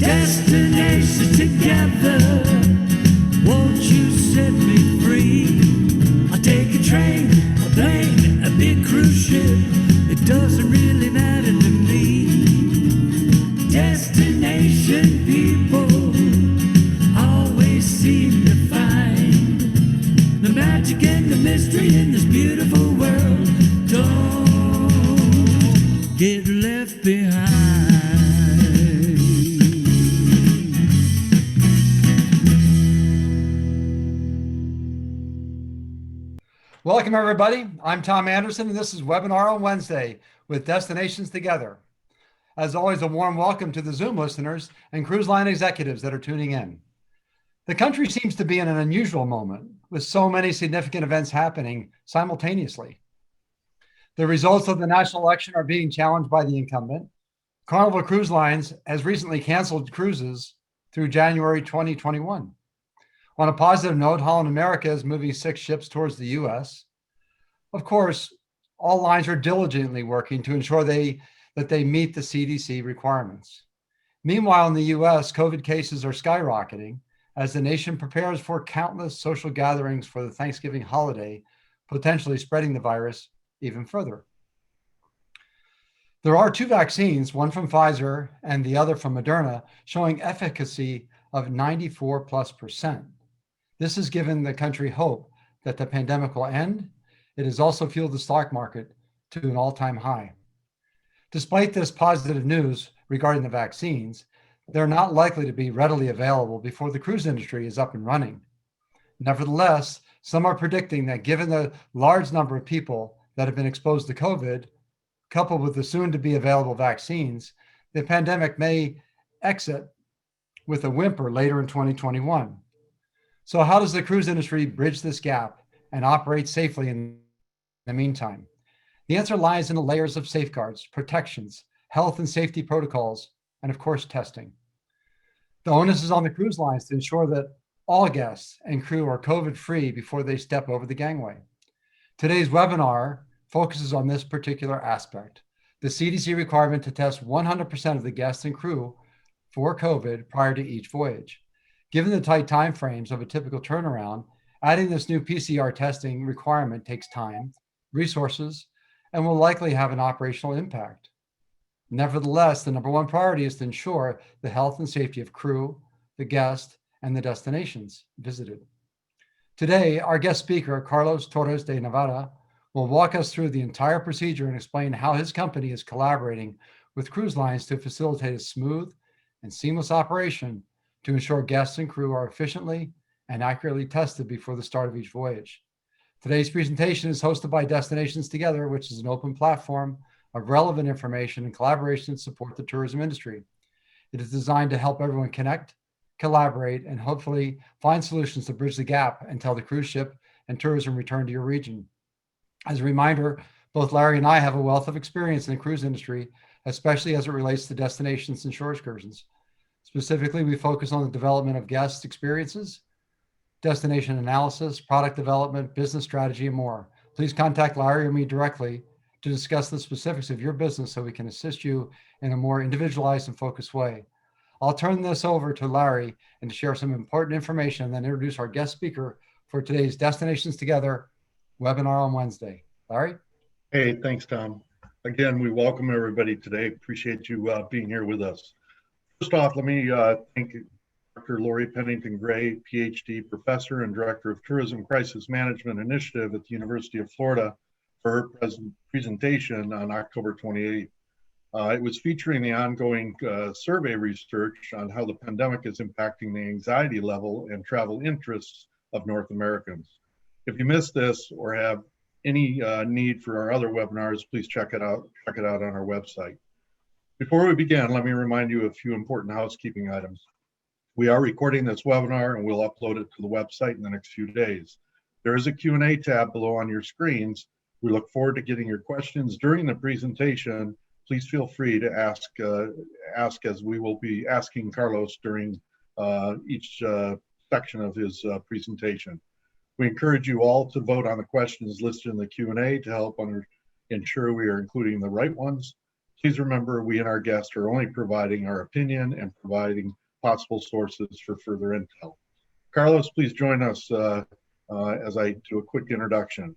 Destination together, won't you set me free? I'll take a train, a plane, a big cruise ship, it doesn't really matter to me. Destination people always seem to find the magic and the mystery in this beautiful world. Don't get left behind. Welcome, everybody. I'm Tom Anderson, and this is Webinar on Wednesday with Destinations Together. As always, a warm welcome to the Zoom listeners and cruise line executives that are tuning in. The country seems to be in an unusual moment with so many significant events happening simultaneously. The results of the national election are being challenged by the incumbent. Carnival Cruise Lines has recently canceled cruises through January 2021. On a positive note, Holland America is moving 6 ships towards the U.S. Of course, all lines are diligently working to ensure that they meet the CDC requirements. Meanwhile, in the U.S., COVID cases are skyrocketing as the nation prepares for countless social gatherings for the Thanksgiving holiday, potentially spreading the virus even further. There are 2 vaccines, one from Pfizer and the other from Moderna, showing efficacy of 94+%. This has given the country hope that the pandemic will end. It has also fueled the stock market to an all-time high. Despite this positive news regarding the vaccines, they're not likely to be readily available before the cruise industry is up and running. Nevertheless, some are predicting that given the large number of people that have been exposed to COVID, coupled with the soon-to-be available vaccines, the pandemic may exit with a whimper later in 2021. So how does the cruise industry bridge this gap and operate safely in the meantime? The answer lies in the layers of safeguards, protections, health and safety protocols, and of course, testing. The onus is on the cruise lines to ensure that all guests and crew are COVID-free before they step over the gangway. Today's webinar focuses on this particular aspect, the CDC requirement to test 100% of the guests and crew for COVID prior to each voyage. Given the tight timeframes of a typical turnaround, adding this new PCR testing requirement takes time, resources, and will likely have an operational impact. Nevertheless, the number one priority is to ensure the health and safety of crew, the guest, and the destinations visited. Today, our guest speaker, Carlos Torres de Navarra, will walk us through the entire procedure and explain how his company is collaborating with cruise lines to facilitate a smooth and seamless operation to ensure guests and crew are efficiently and accurately tested before the start of each voyage. Today's presentation is hosted by Destinations Together, which is an open platform of relevant information and collaboration to support the tourism industry. It is designed to help everyone connect, collaborate, and hopefully find solutions to bridge the gap until the cruise ship and tourism return to your region. As a reminder, both Larry and I have a wealth of experience in the cruise industry, especially as it relates to destinations and shore excursions. Specifically, we focus on the development of guest experiences, destination analysis, product development, business strategy, and more. Please contact Larry or me directly to discuss the specifics of your business so we can assist you in a more individualized and focused way. I'll turn this over to Larry and to share some important information and then introduce our guest speaker for today's Destinations Together webinar on Wednesday. Larry? Hey, thanks, Tom. Again, we welcome everybody today. Appreciate you being here with us. First off, let me thank Dr. Lori Pennington Gray, PhD professor and director of Tourism Crisis Management Initiative at the University of Florida, for her presentation on October 28th. It was featuring the ongoing survey research on how the pandemic is impacting the anxiety level and travel interests of North Americans. If you missed this or have any need for our other webinars, please check it out on our website. Before we begin, let me remind you of a few important housekeeping items. We are recording this webinar and we'll upload it to the website in the next few days. There is a Q&A tab below on your screens. We look forward to getting your questions during the presentation. Please feel free to ask as we will be asking Carlos during each section of his presentation. We encourage you all to vote on the questions listed in the Q&A to help ensure we are including the right ones. Please remember, we and our guests are only providing our opinion and providing possible sources for further intel. Carlos, please join us as I do a quick introduction.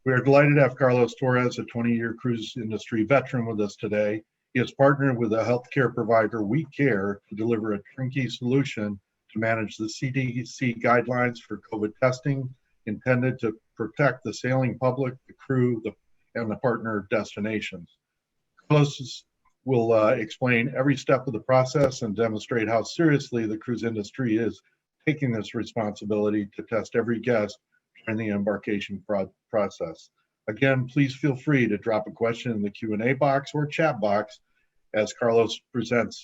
We are delighted to have Carlos Torres, a 20-year cruise industry veteran, with us today. He has partnered with a healthcare provider, WeCARE, to deliver a turnkey solution to manage the CDC guidelines for COVID testing intended to protect the sailing public, the crew, and the partner destinations. Carlos will explain every step of the process and demonstrate how seriously the cruise industry is taking this responsibility to test every guest during the embarkation process. Again, please feel free to drop a question in the Q&A box or chat box as Carlos presents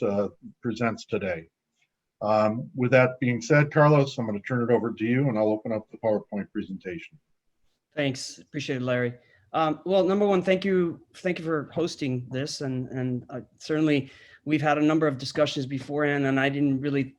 today. With that being said, Carlos, I'm going to turn it over to you and I'll open up the PowerPoint presentation. Thanks, appreciate it, Larry. Well, number one, thank you for hosting this, and certainly we've had a number of discussions beforehand, and I didn't really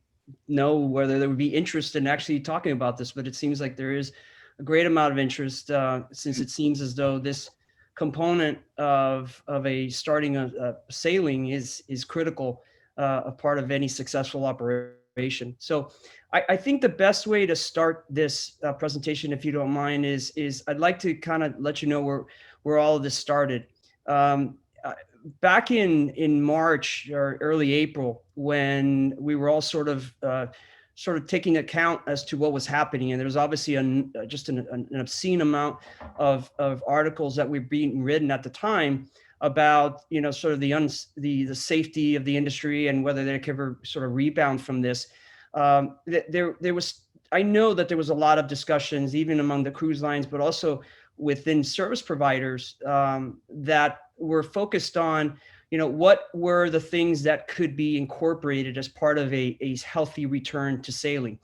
know whether there would be interest in actually talking about this, but it seems like there is a great amount of interest since it seems as though this component of starting a sailing is critical, a part of any successful operation. So I think the best way to start this presentation, if you don't mind, is I'd like to kind of let you know where all of this started. Back in March or early April, when we were all sort of taking account as to what was happening, and there was obviously just an obscene amount of articles that were being written at the time about, you know, sort of the safety of the industry and whether they could ever sort of rebound from this. There was, I know that there was a lot of discussions even among the cruise lines, but also within service providers that were focused on, you know, what were the things that could be incorporated as part of a healthy return to sailing.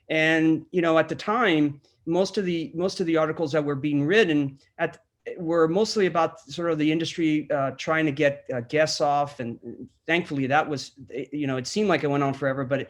And, you know, at the time, most of the articles that were being written were mostly about sort of the industry trying to get guests off, and thankfully that was, you know, it seemed like it went on forever, but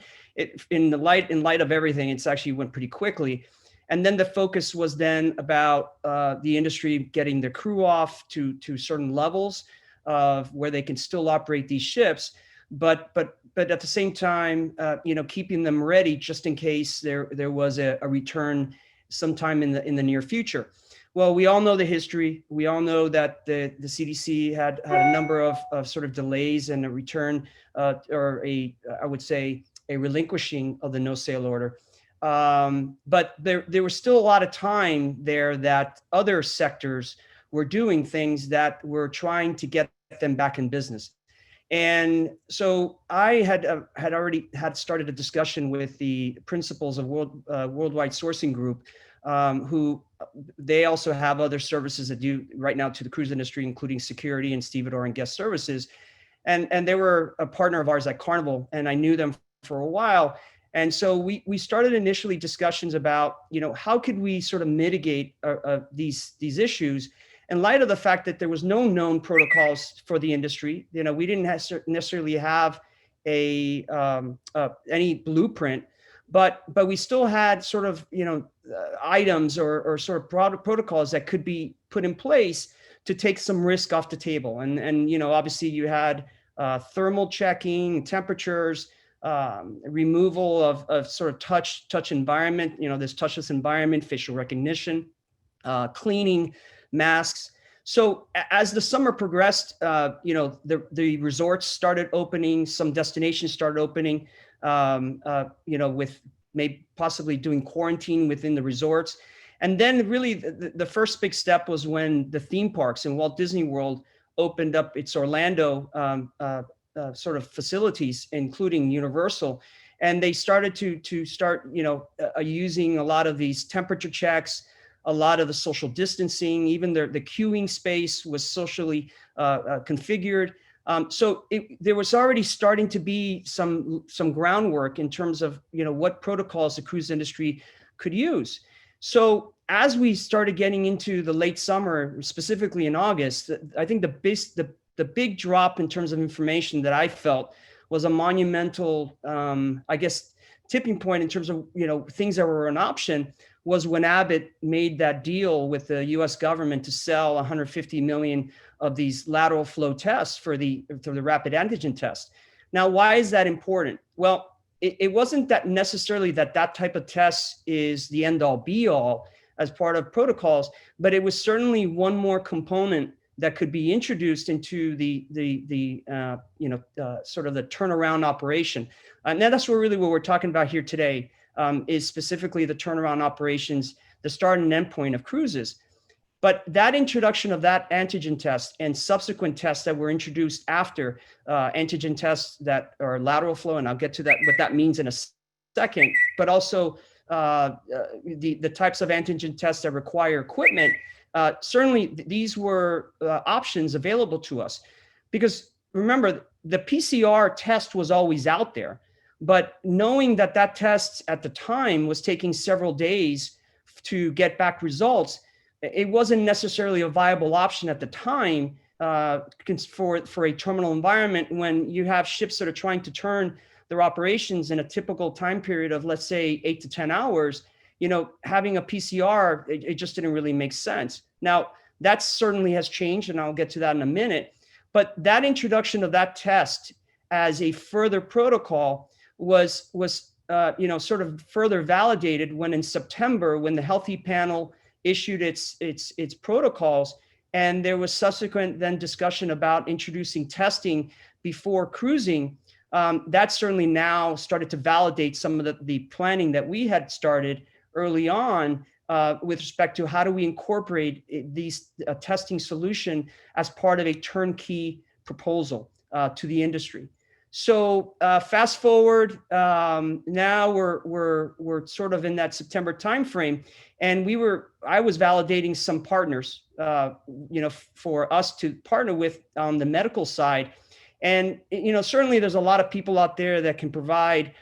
in light of everything, it's actually went pretty quickly. And then the focus was then about the industry getting their crew off to certain levels of where they can still operate these ships, but at the same time, you know, keeping them ready just in case there was a return sometime in the near future. Well, we all know the history. We all know that the CDC had a number of sort of delays and a return or I would say a relinquishing of the no sail order. But there was still a lot of time there that other sectors were doing things that were trying to get them back in business. And so I had already started a discussion with the principals of Worldwide Sourcing Group, who they also have other services that do right now to the cruise industry, including security and stevedore and guest services. And they were a partner of ours at Carnival, and I knew them for a while. And so we started initially discussions about, you know, how could we sort of mitigate these issues in light of the fact that there was no known protocols for the industry. You know, we didn't necessarily have any blueprint, but we still had sort of, you know, items or sort of protocols that could be put in place to take some risk off the table. And you know, obviously you had thermal checking, temperatures, removal of sort of touch environment, you know, this touchless environment, facial recognition, cleaning, masks. So as the summer progressed, you know, the resorts started opening, some destinations started opening, you know, with maybe possibly doing quarantine within the resorts. And then really the first big step was when the theme parks in Walt Disney World opened up its Orlando sort of facilities, including Universal. And they started to start, you know, using a lot of these temperature checks, a lot of the social distancing, even the queuing space was socially configured. So there was already starting to be some groundwork in terms of, you know, what protocols the cruise industry could use. So as we started getting into the late summer, specifically in August, I think the big drop in terms of information that I felt was a monumental, I guess, tipping point in terms of, you know, things that were an option, was when Abbott made that deal with the US government to sell 150 million of these lateral flow tests for the rapid antigen test. Now, why is that important? Well, it wasn't that necessarily that type of test is the end all be all as part of protocols, but it was certainly one more component that could be introduced into the sort of the turnaround operation. And that's what we're talking about here today, is specifically the turnaround operations, the start and end point of cruises. But that introduction of that antigen test and subsequent tests that were introduced after antigen tests that are lateral flow, and I'll get to that, what that means in a second, but also the types of antigen tests that require equipment, certainly these were options available to us. Because remember, the PCR test was always out there, but knowing that that test at the time was taking several days to get back results, it wasn't necessarily a viable option at the time for a terminal environment when you have ships that are trying to turn their operations in a typical time period of, let's say, 8 to 10 hours. Having a PCR, it just didn't really make sense. Now, that certainly has changed, and I'll get to that in a minute. But that introduction of that test as a further protocol was sort of further validated when in September, when the Healthy Panel issued its protocols, and there was subsequent then discussion about introducing testing before cruising. That certainly now started to validate some of the planning that we had started early on with respect to how do we incorporate these testing solution as part of a turnkey proposal to the industry. So fast forward, now we're sort of in that September timeframe, and I was validating some partners, for us to partner with on the medical side. And, certainly there's a lot of people out there that can provide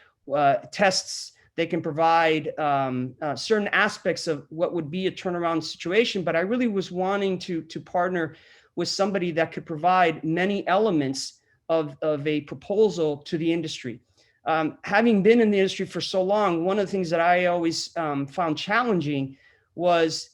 tests. They can provide certain aspects of what would be a turnaround situation. But I really was wanting to partner with somebody that could provide many elements of a proposal to the industry. Having been in the industry for so long, one of the things that I always found challenging was,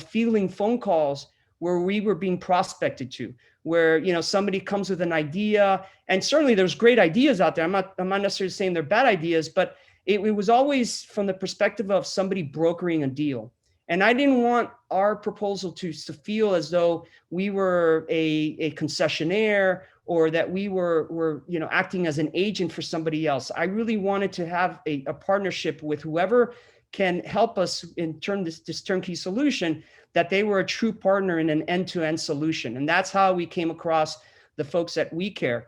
fielding phone calls where we were being prospected to, where, somebody comes with an idea, and certainly there's great ideas out there. I'm not necessarily saying they're bad ideas, but it was always from the perspective of somebody brokering a deal. And I didn't want our proposal to feel as though we were a concessionaire, or that we were acting as an agent for somebody else. I really wanted to have a partnership with whoever can help us in this turnkey solution, that they were a true partner in an end-to-end solution. And that's how we came across the folks at WeCARE.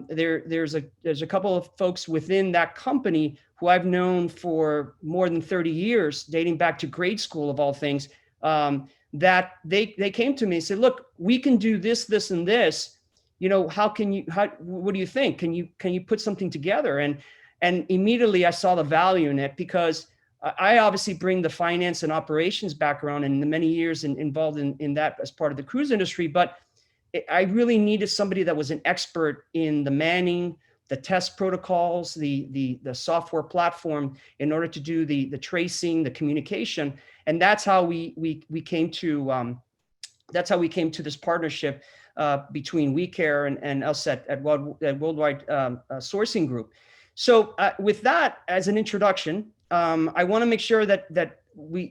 There's a couple of folks within that company who I've known for more than 30 years, dating back to grade school of all things, that they came to me and said, look, we can do this, this, and this. What do you think? Can you put something together? And immediately I saw the value in it, because I obviously bring the finance and operations background and the many years involved in that as part of the cruise industry. But I really needed somebody that was an expert in the manning, the test protocols, the software platform, in order to do the tracing, the communication. And that's how we came to this partnership between WeCARE and us at Worldwide Sourcing Group. So with that as an introduction, I want to make sure that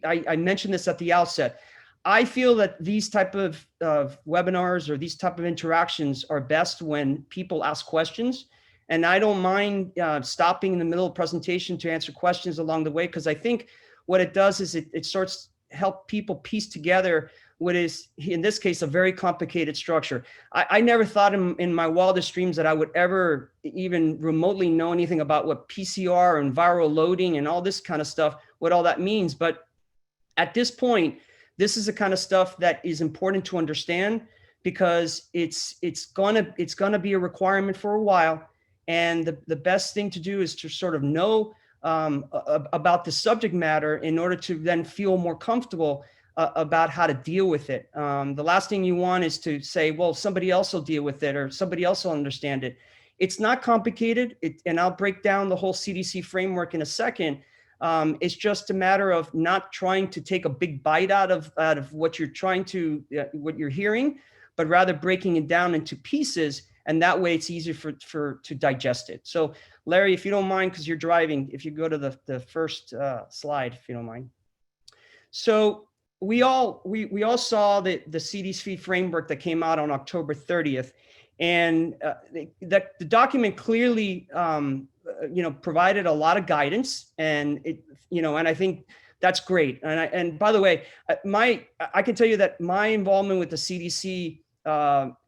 I mentioned this at the outset. I feel that these type of webinars or these type of interactions are best when people ask questions. And I don't mind stopping in the middle of presentation to answer questions along the way, because I think what it does is it starts to help people piece together what is, in this case, a very complicated structure. I never thought in my wildest dreams that I would ever even remotely know anything about what PCR and viral loading and all this kind of stuff, what all that means. But at this point, this is the kind of stuff that is important to understand, because it's gonna be a requirement for a while. And the best thing to do is to sort of know about the subject matter in order to then feel more comfortable about how to deal with it. The last thing you want is to say, well, somebody else will deal with it, or somebody else will understand it. It's not complicated, and I'll break down the whole CDC framework in a second. It's just a matter of not trying to take a big bite out of what you're trying to, what you're hearing, but rather breaking it down into pieces. And that way it's easier to digest it. So Larry, if you don't mind, because you're driving, if you go to the first slide, if you don't mind. So we all saw the CDC framework that came out on October 30th. And the document clearly, provided a lot of guidance, and and I think that's great. And by the way, I can tell you that my involvement with the CDC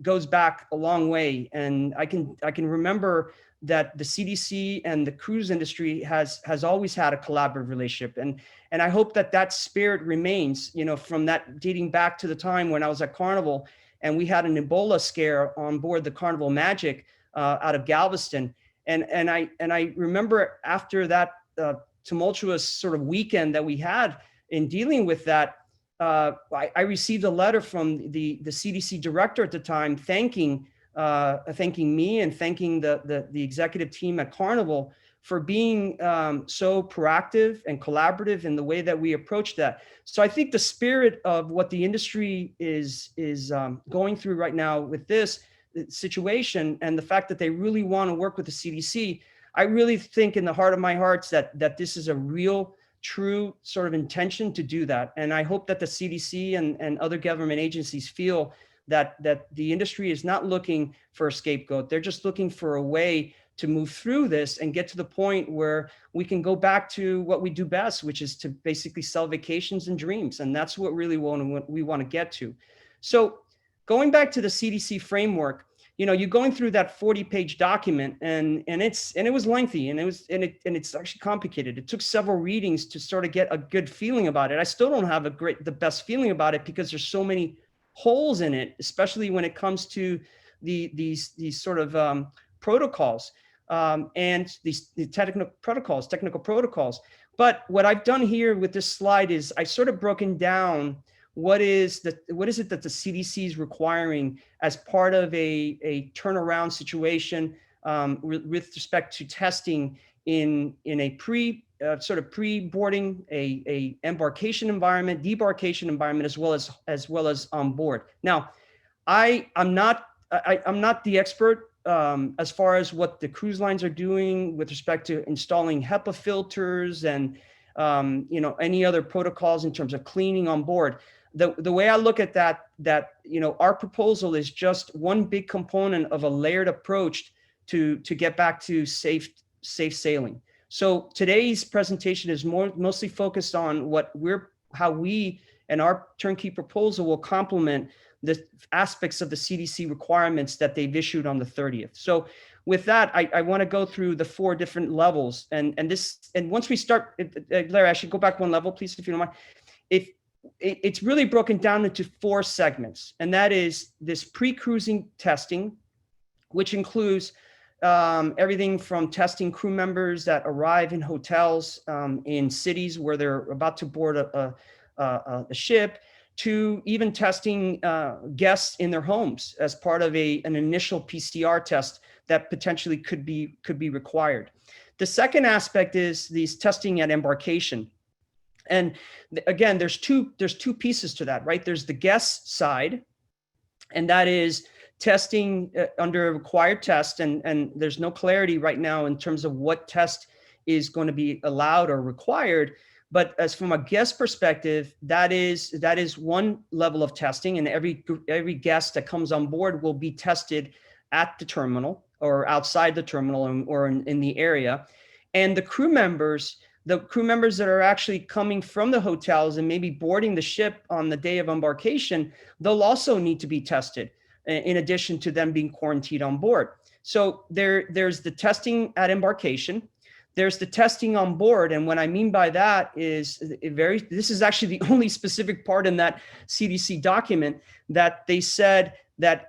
goes back a long way, and I can remember that the CDC and the cruise industry has always had a collaborative relationship, and I hope that spirit remains. From that dating back to the time when I was at Carnival, and we had an Ebola scare on board the Carnival Magic out of Galveston. And I remember after that tumultuous sort of weekend that we had in dealing with that, I received a letter from the CDC director at the time, thanking me and thanking the executive team at Carnival for being so proactive and collaborative in the way that we approach that. So I think the spirit of what the industry is going through right now with this situation, and the fact that they really want to work with the CDC, I really think in the heart of my hearts that this is a real, true sort of intention to do that. And I hope that the CDC and other government agencies feel that the industry is not looking for a scapegoat. They're just looking for a way to move through this and get to the point where we can go back to what we do best, which is to basically sell vacations and dreams. And that's what really we want to get to. So going back to the CDC framework, you're going through that 40-page document, and it was lengthy, and it's actually complicated. It took several readings to sort of get a good feeling about it. I still don't have the best feeling about it, because there's so many holes in it, especially when it comes to these sort of protocols and the technical protocols. But what I've done here with this slide is I sort of broken down what is it that the CDC is requiring as part of a turnaround situation with respect to testing in a pre-boarding, a embarkation environment, debarkation environment, as well as on board. Now, I'm not the expert as far as what the cruise lines are doing with respect to installing HEPA filters and any other protocols in terms of cleaning on board. The way I look at that our proposal is just one big component of a layered approach to get back to safe sailing. So today's presentation is mostly focused on how we and our turnkey proposal will complement the aspects of the CDC requirements that they've issued on the 30th. So with that, I want to go through the 4 different levels. And once we start, Larry, I should go back one level, please, if you don't mind. It's really broken down into 4 segments, and that is this pre-cruising testing, which includes everything from testing crew members that arrive in hotels in cities where they're about to board a ship, to even testing guests in their homes as part of an initial PCR test that potentially could be required. The second aspect is these testing at embarkation. And again, there's two pieces to that, right? There's the guest side, and that is testing under a required test. And there's no clarity right now in terms of what test is going to be allowed or required. But as from a guest perspective, that is one level of testing, and every guest that comes on board will be tested at the terminal or outside the terminal or in the area. And the crew members that are actually coming from the hotels and maybe boarding the ship on the day of embarkation, they'll also need to be tested in addition to them being quarantined on board. So there's the testing at embarkation. There's the testing on board. And what I mean by that is this is actually the only specific part in that CDC document that they said that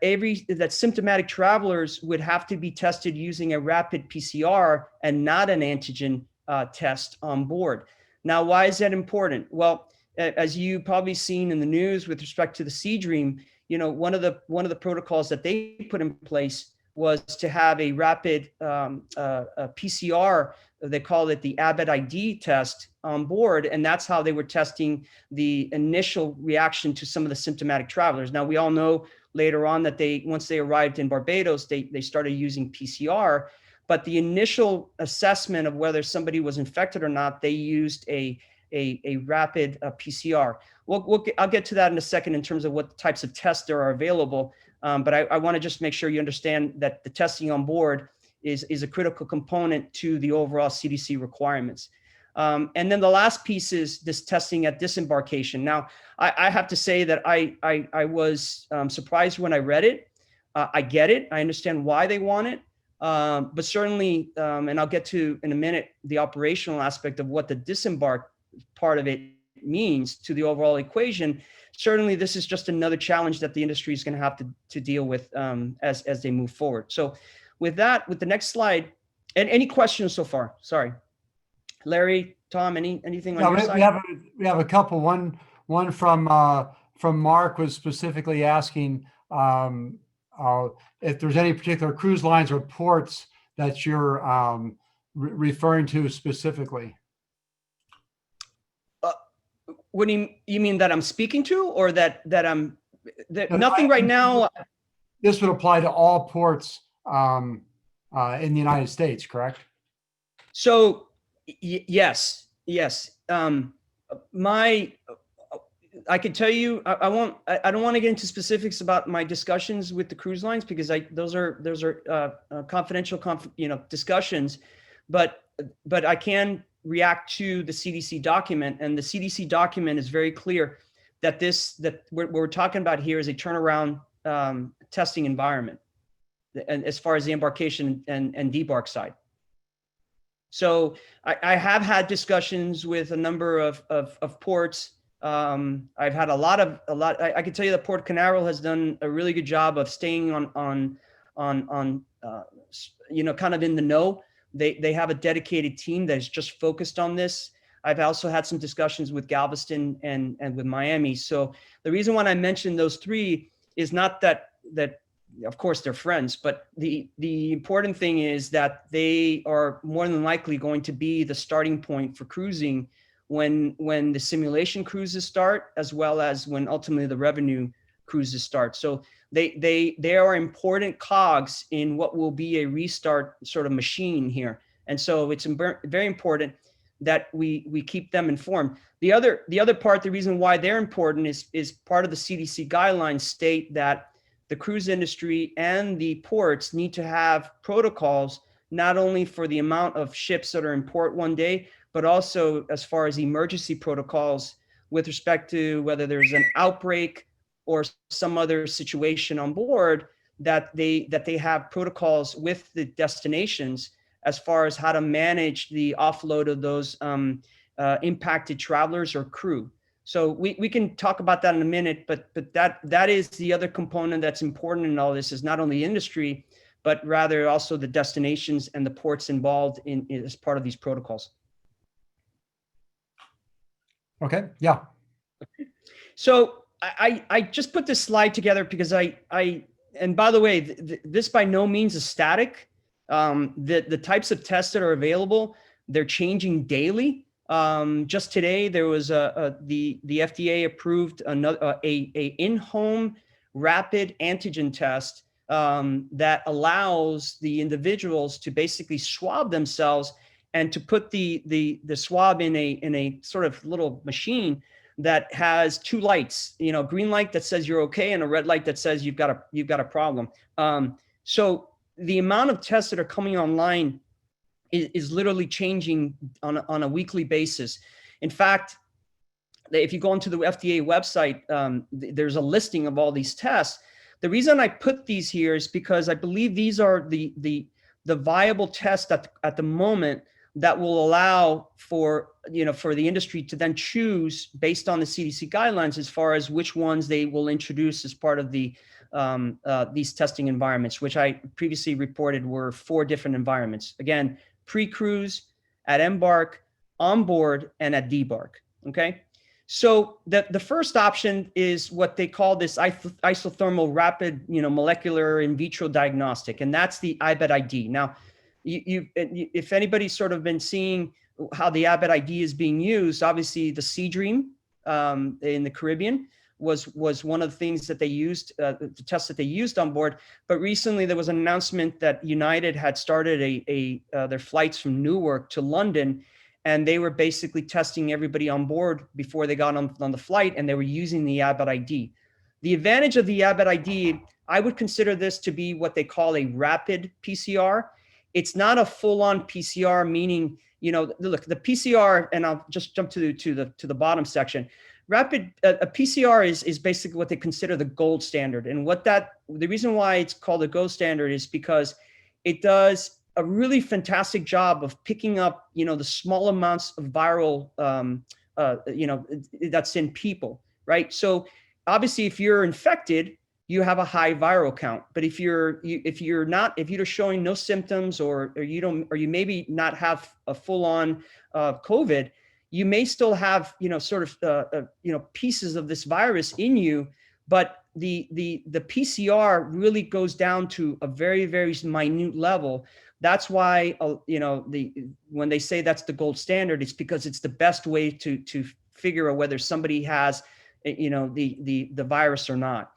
symptomatic travelers would have to be tested using a rapid PCR and not an antigen test on board. Now, why is that important? Well, as you probably seen in the news with respect to the Sea Dream, one of the protocols that they put in place was to have a rapid a PCR. They call it the Abbott ID test on board, and that's how they were testing the initial reaction to some of the symptomatic travelers. Now, we all know later on that once they arrived in Barbados, they started using PCR, but the initial assessment of whether somebody was infected or not, they used a rapid PCR. I'll get to that in a second in terms of what types of tests there are available. But I want to just make sure you understand that the testing on board is a critical component to the overall CDC requirements. And then the last piece is this testing at disembarkation. Now, I have to say that I was surprised when I read it. I get it. I understand why they want it. But certainly, and I'll get to in a minute, the operational aspect of what the disembark part of it means to the overall equation. Certainly, this is just another challenge that the industry is going to have to deal with as they move forward. So with that, with the next slide, and any questions so far? Sorry. Larry, Tom, anything on your side? We have a couple. One from Mark was specifically asking if there's any particular cruise lines or ports that you're referring to specifically. What do you mean that I'm speaking to, or that I'm nothing right now? This would apply to all ports in the United States, correct? So yes. I could tell you, I don't want to get into specifics about my discussions with the cruise lines, because those are confidential, discussions, but I can react to the CDC document, and the CDC document is very clear that what we're talking about here is a turnaround testing environment, and as far as the embarkation and debark side. So I have had discussions with a number of ports. I've had a lot. I can tell you that Port Canaveral has done a really good job of staying on kind of in the know. They have a dedicated team that is just focused on this. I've also had some discussions with Galveston and with Miami. So the reason why I mentioned those three is not that of course they're friends, but the important thing is that they are more than likely going to be the starting point for cruising when the simulation cruises start, as well as when ultimately the revenue cruises start. So they are important cogs in what will be a restart sort of machine here. And so it's very important that we keep them informed. The other part, the reason why they're important is part of the CDC guidelines state that the cruise industry and the ports need to have protocols, not only for the amount of ships that are in port one day, but also as far as emergency protocols with respect to whether there's an outbreak or some other situation on board, that they have protocols with the destinations as far as how to manage the offload of those impacted travelers or crew. So we can talk about that in a minute, but that is the other component that's important in all this, is not only industry, but rather also the destinations and the ports involved in as part of these protocols. Okay, yeah. So I just put this slide together because and by the way, this by no means is static. The types of tests that are available, they're changing daily. Just today, there was the FDA approved another a in-home rapid antigen test that allows the individuals to basically swab themselves and to put the swab in a sort of little machine that has two lights, green light that says you're okay and a red light that says you've got a problem. So the amount of tests that are coming online is literally changing on a weekly basis. In fact, if you go onto the FDA website, there's a listing of all these tests. The reason I put these here is because I believe these are the viable tests at the moment that will allow for the industry to then choose based on the CDC guidelines as far as which ones they will introduce as part of these testing environments, which I previously reported were 4 different environments. Again, pre-cruise, at embark, on board, and at debark. Okay, So the first option is what they call this isothermal rapid, molecular in vitro diagnostic, and that's the IBET ID. Now, if anybody's sort of been seeing how the IBET ID is being used, obviously the Sea Dream in the Caribbean was one of the things that they used, the test that they used on board. But recently there was an announcement that United had started their flights from Newark to London, and they were basically testing everybody on board before they got on the flight, and they were using the IBET ID. The advantage of the IBET ID, I would consider this to be what they call a rapid PCR. It's not a full-on PCR, meaning, look, the PCR, and I'll just jump to the bottom section. A PCR is basically what they consider the gold standard. And the reason why it's called a gold standard is because it does a really fantastic job of picking up, the small amounts of viral, that's in people, right? So obviously if you're infected, you have a high viral count. But if you're showing no symptoms, or you maybe not have a full-on COVID, you may still have, pieces of this virus in you, but the PCR really goes down to a very, very minute level. That's why, when they say that's the gold standard, it's because it's the best way to figure out whether somebody has, the virus or not.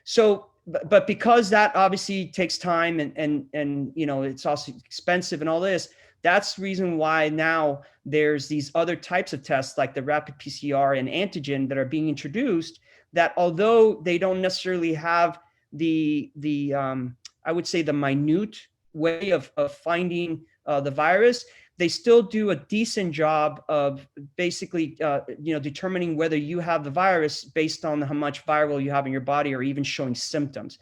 So, but because that obviously takes time and it's also expensive and all this, that's the reason why now there's these other types of tests like the rapid PCR and antigen that are being introduced, that although they don't necessarily have the I would say the minute way of finding the virus, they still do a decent job of basically, determining whether you have the virus based on how much viral you have in your body, or even showing symptoms.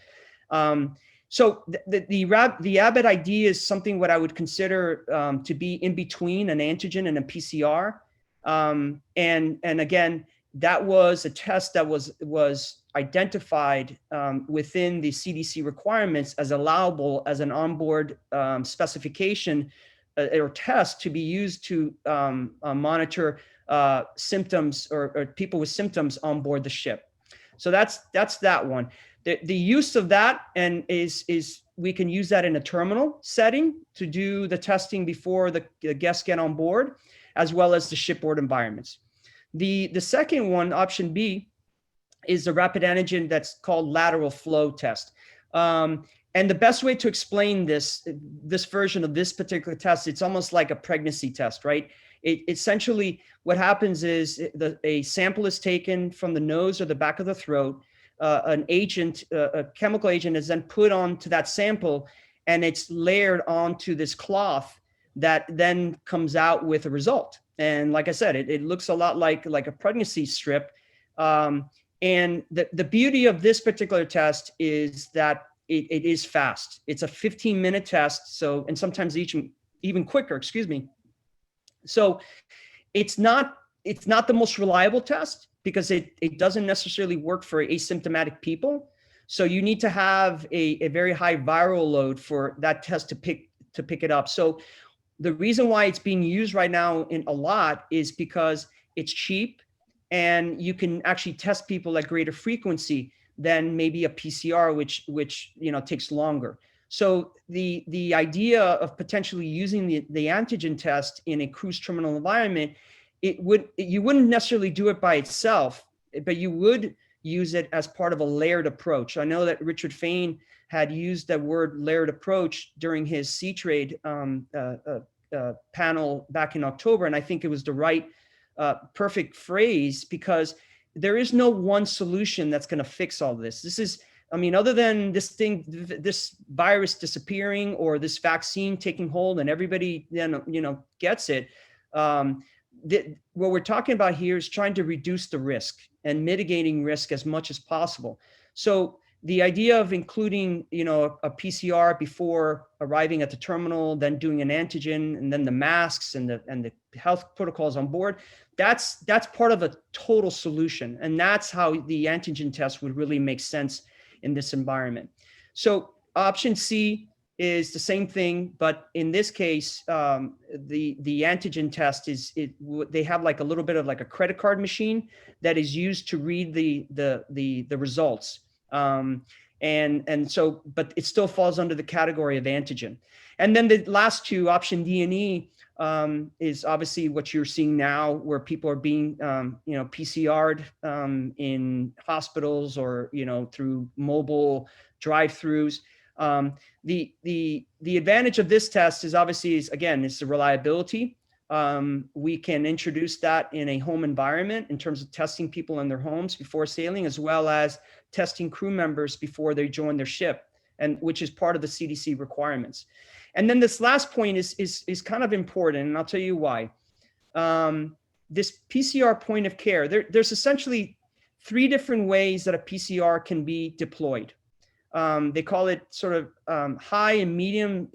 So the IBET ID is something what I would consider to be in between an antigen and a PCR. And again, that was a test that was identified within the CDC requirements as allowable as an onboard specification or test to be used to monitor symptoms or people with symptoms on board the ship. So that's that one. The use of that is we can use that in a terminal setting to do the testing before the guests get on board, as well as the shipboard environments. The second one, option B, is the rapid antigen that's called lateral flow test. And the best way to explain this version of this particular test, it's almost like a pregnancy test, right? Essentially, what happens is a sample is taken from the nose or the back of the throat. An agent, a chemical agent, is then put onto that sample, and it's layered onto this cloth that then comes out with a result. And like I said, it looks a lot like a pregnancy strip. And the beauty of this particular test is that it is fast. It's a 15-minute test. So, and sometimes even quicker, excuse me. So it's not the most reliable test, because it doesn't necessarily work for asymptomatic people. So you need to have a very high viral load for that test to pick it up. So the reason why it's being used right now in a lot is because it's cheap, and you can actually test people at greater frequency than maybe a PCR, which takes longer. So the idea of potentially using the antigen test in a cruise terminal environment, you wouldn't necessarily do it by itself, but you would use it as part of a layered approach. I know that Richard Fain had used that word layered approach during his Sea Trade panel back in October, and I think it was the right perfect phrase, because there is no one solution that's going to fix all this. This is, other than this virus disappearing or this vaccine taking hold and everybody gets it. What we're talking about here is trying to reduce the risk and mitigating risk as much as possible. So the idea of including, a PCR before arriving at the terminal, then doing an antigen, and then the masks and the health protocols on board, that's part of a total solution. And that's how the antigen test would really make sense in this environment. So option C is the same thing, but in this case, the antigen test they have like a little bit of like a credit card machine that is used to read the results. And so, but it still falls under the category of antigen. And then the last two, option D and E, is obviously what you're seeing now, where people are being, PCR'd in hospitals or, through mobile drive-throughs. The advantage of this test is obviously again, it's the reliability. We can introduce that in a home environment in terms of testing people in their homes before sailing, as well as testing crew members before they join their ship, and which is part of the CDC requirements. And then this last point is kind of important, and I'll tell you why. This PCR point of care, there's essentially 3 different ways that a PCR can be deployed. They call it sort of high and medium,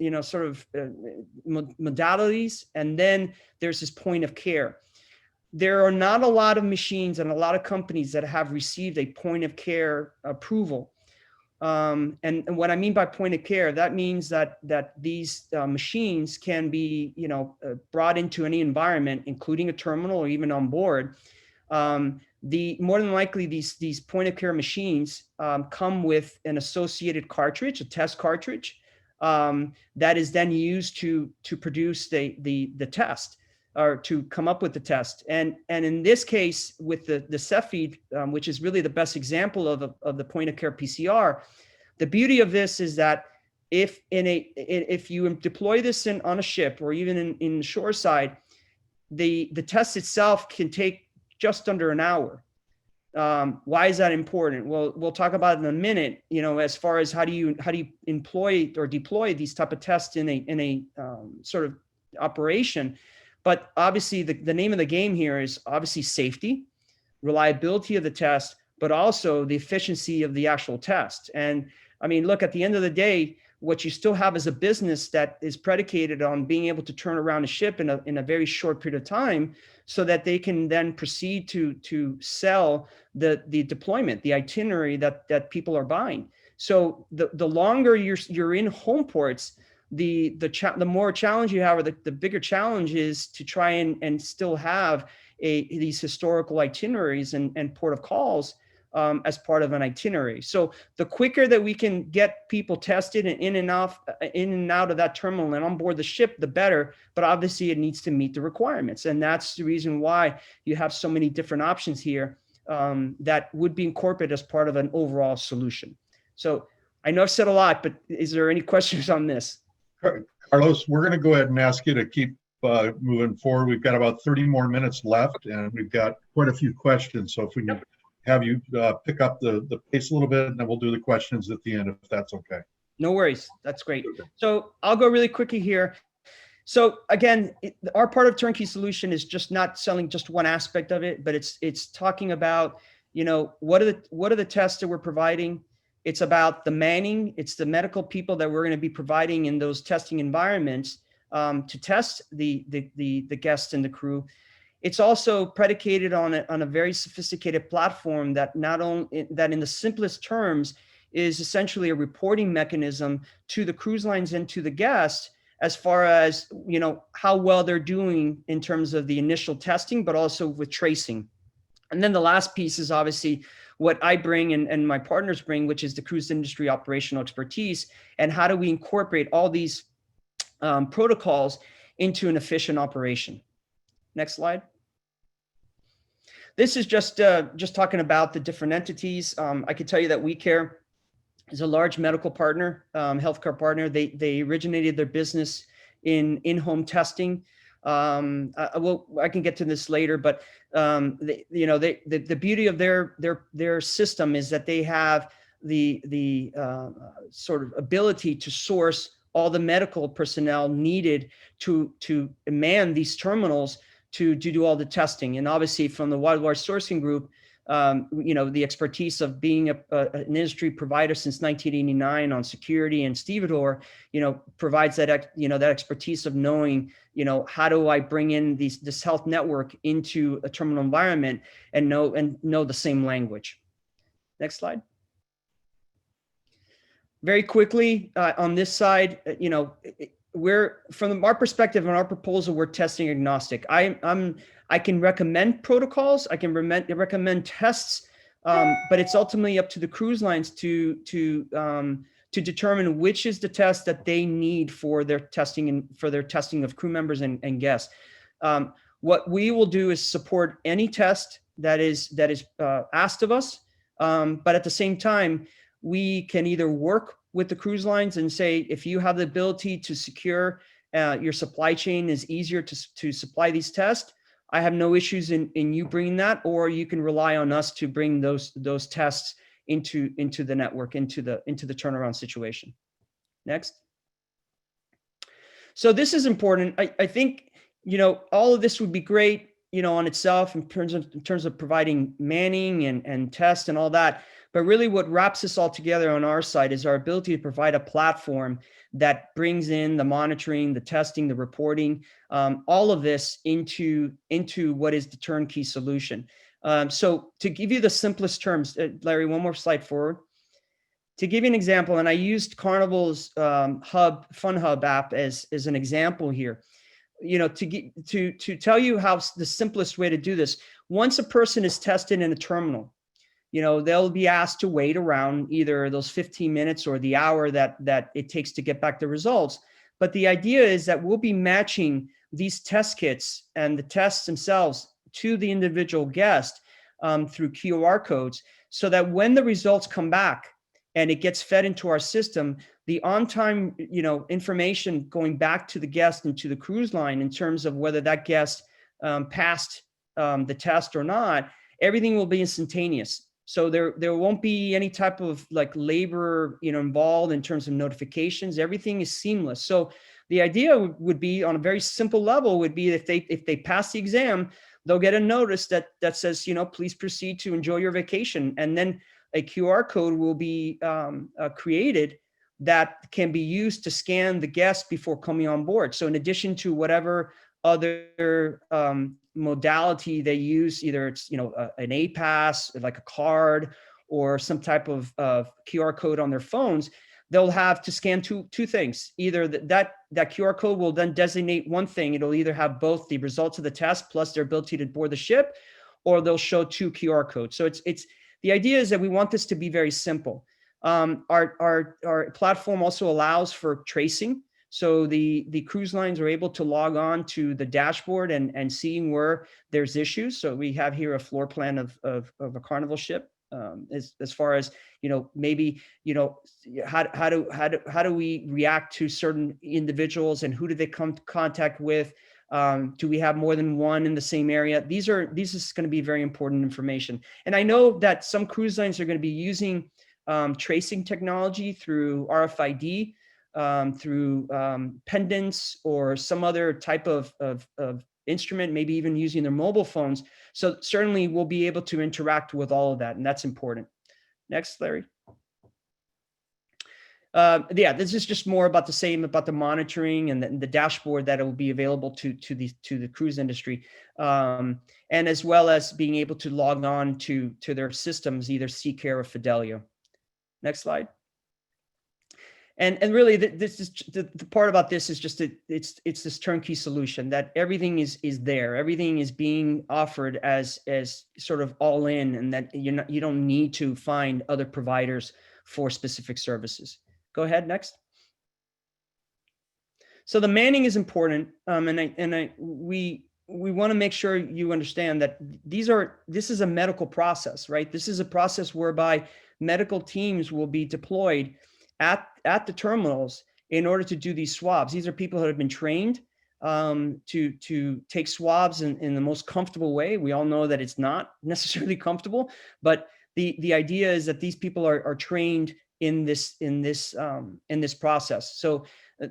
modalities. And then there's this point of care. There are not a lot of machines and a lot of companies that have received a point of care approval. And what I mean by point of care, that means that these machines can be, brought into any environment, including a terminal or even on board. More than likely, these point of care machines come with an associated cartridge, a test cartridge, that is then used to produce the test, or to come up with the test. And in this case, with the Cepheid, which is really the best example of the point of care PCR, the beauty of this is that if you deploy this on a ship or even in shoreside, the test itself can take just under an hour. Why is that important? Well, we'll talk about it in a minute, as far as how do you employ or deploy these type of tests in a sort of operation. But obviously the name of the game here is obviously safety, reliability of the test, but also the efficiency of the actual test. And I mean, look, at the end of the day, what you still have is a business that is predicated on being able to turn around a ship in a very short period of time, so that they can then proceed to sell the deployment, the itinerary that people are buying. So the longer you're in home ports, the more challenge you have, or the bigger challenge is to try and still have these historical itineraries and port of calls as part of an itinerary. So the quicker that we can get people tested and in and out of that terminal and on board the ship, the better. But obviously it needs to meet the requirements. And that's the reason why you have so many different options here that would be incorporated as part of an overall solution. So I know I've said a lot, but is there any questions on this? Carlos, we're going to go ahead and ask you to keep moving forward. We've got about 30 more minutes left, and we've got quite a few questions. So if we can have you pick up the pace a little bit, and then we'll do the questions at the end, if that's okay. No worries. That's great. So I'll go really quickly here. So again, our part of turnkey solution is just not selling just one aspect of it, but it's talking about, what are the tests that we're providing? It's about the manning. It's the medical people that we're going to be providing in those testing environments to test the guests and the crew. It's also predicated on a very sophisticated platform that in the simplest terms is essentially a reporting mechanism to the cruise lines and to the guests, as far as, how well they're doing in terms of the initial testing, but also with tracing. And then the last piece is obviously what I bring and my partners bring, which is the cruise industry operational expertise, and how do we incorporate all these protocols into an efficient operation. Next slide. This is just talking about the different entities. I can tell you that WeCARE is a large medical partner, healthcare partner. They originated their business in-home testing. I can get to this later, but the beauty of their system is that they have the sort of ability to source all the medical personnel needed to man these terminals to do all the testing. And obviously from the Wildlife Sourcing Group, the expertise of being an industry provider since 1989 on security and stevedore, provides that, that expertise of knowing, how do I bring in this health network into a terminal environment and know the same language. Next slide. very quickly on this side, we're from our perspective and our proposal, we're testing agnostic. I can recommend protocols, I can recommend tests, but it's ultimately up to the cruise lines to determine which is the test that they need for their testing and for their testing of crew members and guests. What we will do is support any test that is asked of us, but at the same time, we can either work with the cruise lines and say, if you have the ability to secure your supply chain is easier to supply these tests, I have no issues in you bringing that, or you can rely on us to bring those tests into the network, into the turnaround situation. Next. So this is important. I think, all of this would be great, on itself in terms of providing manning and test and all that. But really what wraps this all together on our side is our ability to provide a platform that brings in the monitoring, the testing, the reporting, all of this into what is the turnkey solution. So to give you the simplest terms, Larry, one more slide forward. To give you an example, and I used Carnival's Fun Hub app as an example here. To tell you how the simplest way to do this, once a person is tested in a terminal, they'll be asked to wait around either those 15 minutes or the hour that it takes to get back the results. But the idea is that we'll be matching these test kits and the tests themselves to the individual guest through QR codes, so that when the results come back and it gets fed into our system, the on-time, information going back to the guest and to the cruise line in terms of whether that guest passed the test or not, everything will be instantaneous. So there won't be any type of labor, involved in terms of notifications. Everything is seamless. So the idea would be, on a very simple level, would be if they pass the exam, they'll get a notice that says, please proceed to enjoy your vacation. And then a QR code will be created that can be used to scan the guest before coming on board. So in addition to whatever other modality they use, either it's an A-Pass, like a card, or some type of QR code on their phones, they'll have to scan two things. Either that QR code will then designate one thing. It'll either have both the results of the test plus their ability to board the ship, or they'll show two QR codes. So it's the idea is that we want this to be very simple. Our platform also allows for tracing. So the cruise lines are able to log on to the dashboard and seeing where there's issues. So we have here a floor plan of a Carnival ship, as far as maybe how do we react to certain individuals, and who do they come to contact with? Do we have more than one in the same area? These is going to be very important information. And I know that some cruise lines are going to be using tracing technology through RFID, through pendants, or some other type of instrument, maybe even using their mobile phones. So certainly we'll be able to interact with all of that, and that's important. Next, Larry. Yeah, this is just more about the monitoring and the dashboard that will be available to the cruise industry, and as well as being able to log on to their systems, either WeCARE or Fidelio. Next slide. And really, this is the part about this is just it's this turnkey solution that everything is there, everything is being offered as sort of all in, and that you don't need to find other providers for specific services. Go ahead, next. So the manning is important, we want to make sure you understand that this is a medical process, right? This is a process whereby medical teams will be deployed at the terminals in order to do these swabs. These are people that have been trained to take swabs in the most comfortable way. We all know that it's not necessarily comfortable, but the idea is that these people are trained in this process. So,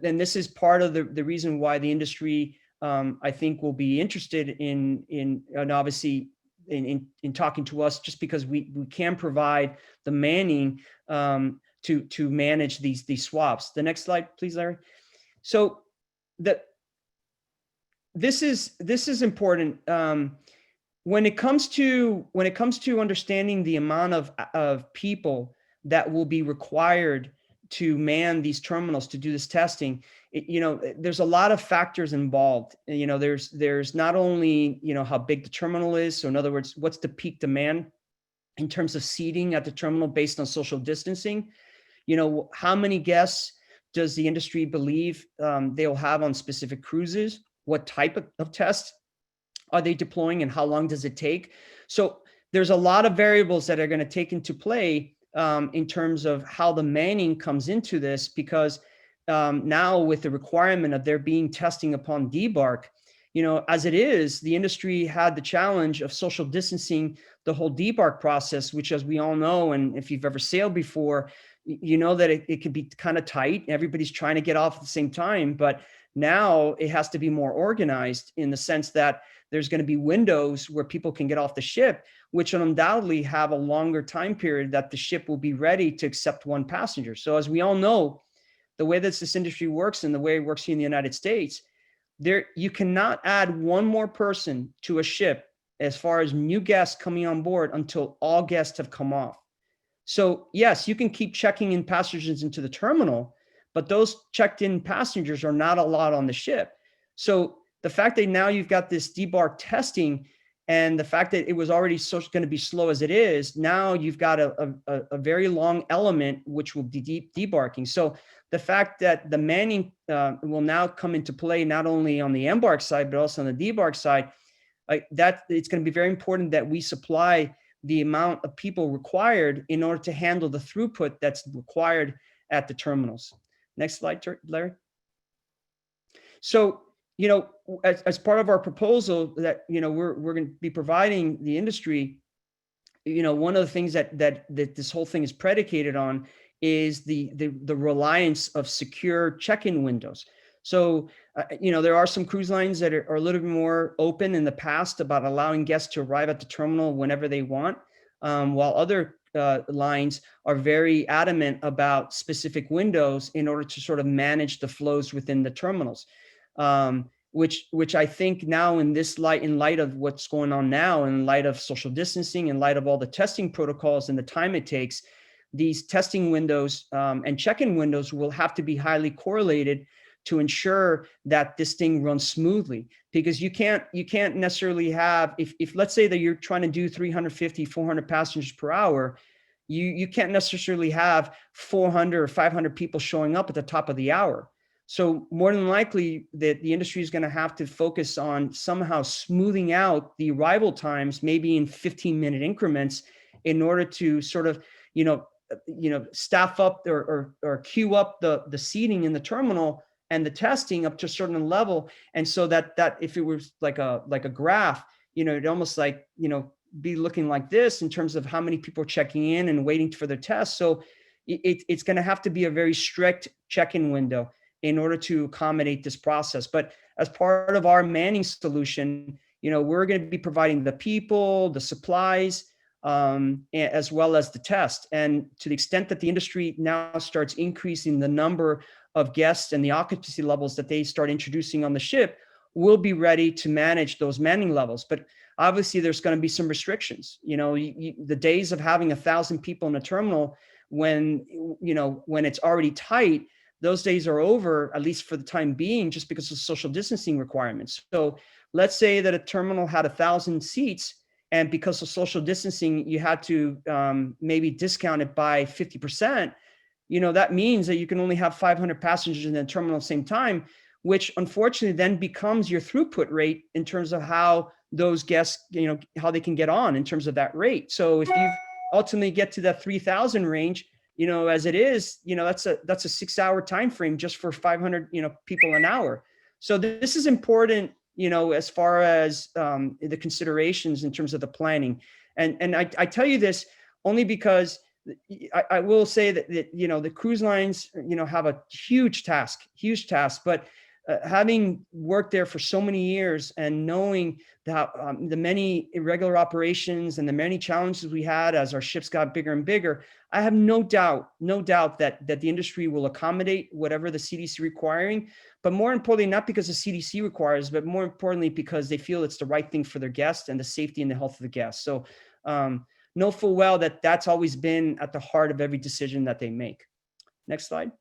and this is part of the reason why the industry, I think, will be interested in obviously in talking to us, just because we can provide the manning to manage these swabs. The next slide, please, Larry. So this is important when it comes to understanding the amount of people that will be required to man these terminals to do this testing, there's a lot of factors involved. There's not only, how big the terminal is. So in other words, what's the peak demand in terms of seating at the terminal based on social distancing? How many guests does the industry believe they'll have on specific cruises? What type of test are they deploying, and how long does it take? So there's a lot of variables that are going to take into play in terms of how the manning comes into this, because now with the requirement of there being testing upon debark, as it is, the industry had the challenge of social distancing the whole debark process, which, as we all know, and if you've ever sailed before, that it can be kind of tight. Everybody's trying to get off at the same time, but now it has to be more organized in the sense that there's going to be windows where people can get off the ship, which will undoubtedly have a longer time period that the ship will be ready to accept one passenger. So as we all know, the way that this industry works and the way it works here in the United States, you cannot add one more person to a ship as far as new guests coming on board until all guests have come off. So yes, you can keep checking in passengers into the terminal, but those checked in passengers are not allowed on the ship. So the fact that now you've got this debark testing, and the fact that it was already going to be slow as it is, now you've got a very long element, which will be debarking. So the fact that the manning will now come into play, not only on the embark side, but also on the debark side, that it's going to be very important that we supply the amount of people required in order to handle the throughput that's required at the terminals. Next slide, Larry. So, as part of our proposal that, we're going to be providing the industry, one of the things that this whole thing is predicated on is the reliance of secure check-in windows. So, there are some cruise lines that are a little bit more open in the past about allowing guests to arrive at the terminal whenever they want, while other lines are very adamant about specific windows in order to sort of manage the flows within the terminals. Which I think now in light of what's going on now, in light of social distancing, in light of all the testing protocols and the time it takes, these testing windows and check-in windows will have to be highly correlated to ensure that this thing runs smoothly. Because you can't necessarily have, if let's say that you're trying to do 350, 400 passengers per hour, you can't necessarily have 400 or 500 people showing up at the top of the hour. So more than likely that the industry is going to have to focus on somehow smoothing out the arrival times, maybe in 15-minute increments, in order to sort of, staff up or queue up the seating in the terminal and the testing up to a certain level. And so that if it was like a graph, it'd almost like, be looking like this in terms of how many people are checking in and waiting for their test. So it's going to have to be a very strict check-in window in order to accommodate this process. But as part of our manning solution, we're going to be providing the people, the supplies, as well as the test. And to the extent that the industry now starts increasing the number of guests and the occupancy levels that they start introducing on the ship, we'll be ready to manage those manning levels. But obviously there's going to be some restrictions. The days of having 1,000 people in a terminal when it's already tight, those days are over, at least for the time being, just because of social distancing requirements. So let's say that a terminal had 1,000 seats, and because of social distancing, you had to maybe discount it by 50%. That means that you can only have 500 passengers in the terminal at the same time, which unfortunately then becomes your throughput rate in terms of how those guests, how they can get on in terms of that rate. So if you ultimately get to that 3,000 range, as it is, that's a 6-hour time frame just for 500, people an hour. So this is important, as far as the considerations in terms of the planning. And I tell you this only because I will say that the cruise lines, have a huge task, but having worked there for so many years and knowing that the many irregular operations and the many challenges we had as our ships got bigger and bigger, I have no doubt that the industry will accommodate whatever the CDC requiring, but more importantly, not because the CDC requires, but more importantly, because they feel it's the right thing for their guests and the safety and the health of the guests. So know full well that that's always been at the heart of every decision that they make. Next slide.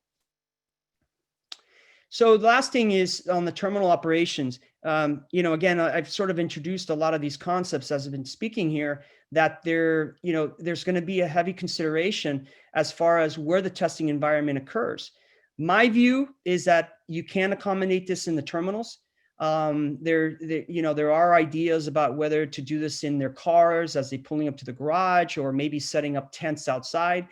So the last thing is on the terminal operations. Again, I've sort of introduced a lot of these concepts as I've been speaking here, that there's going to be a heavy consideration as far as where the testing environment occurs. My view is that you can accommodate this in the terminals. There are ideas about whether to do this in their cars as they're pulling up to the garage, or maybe setting up tents outside.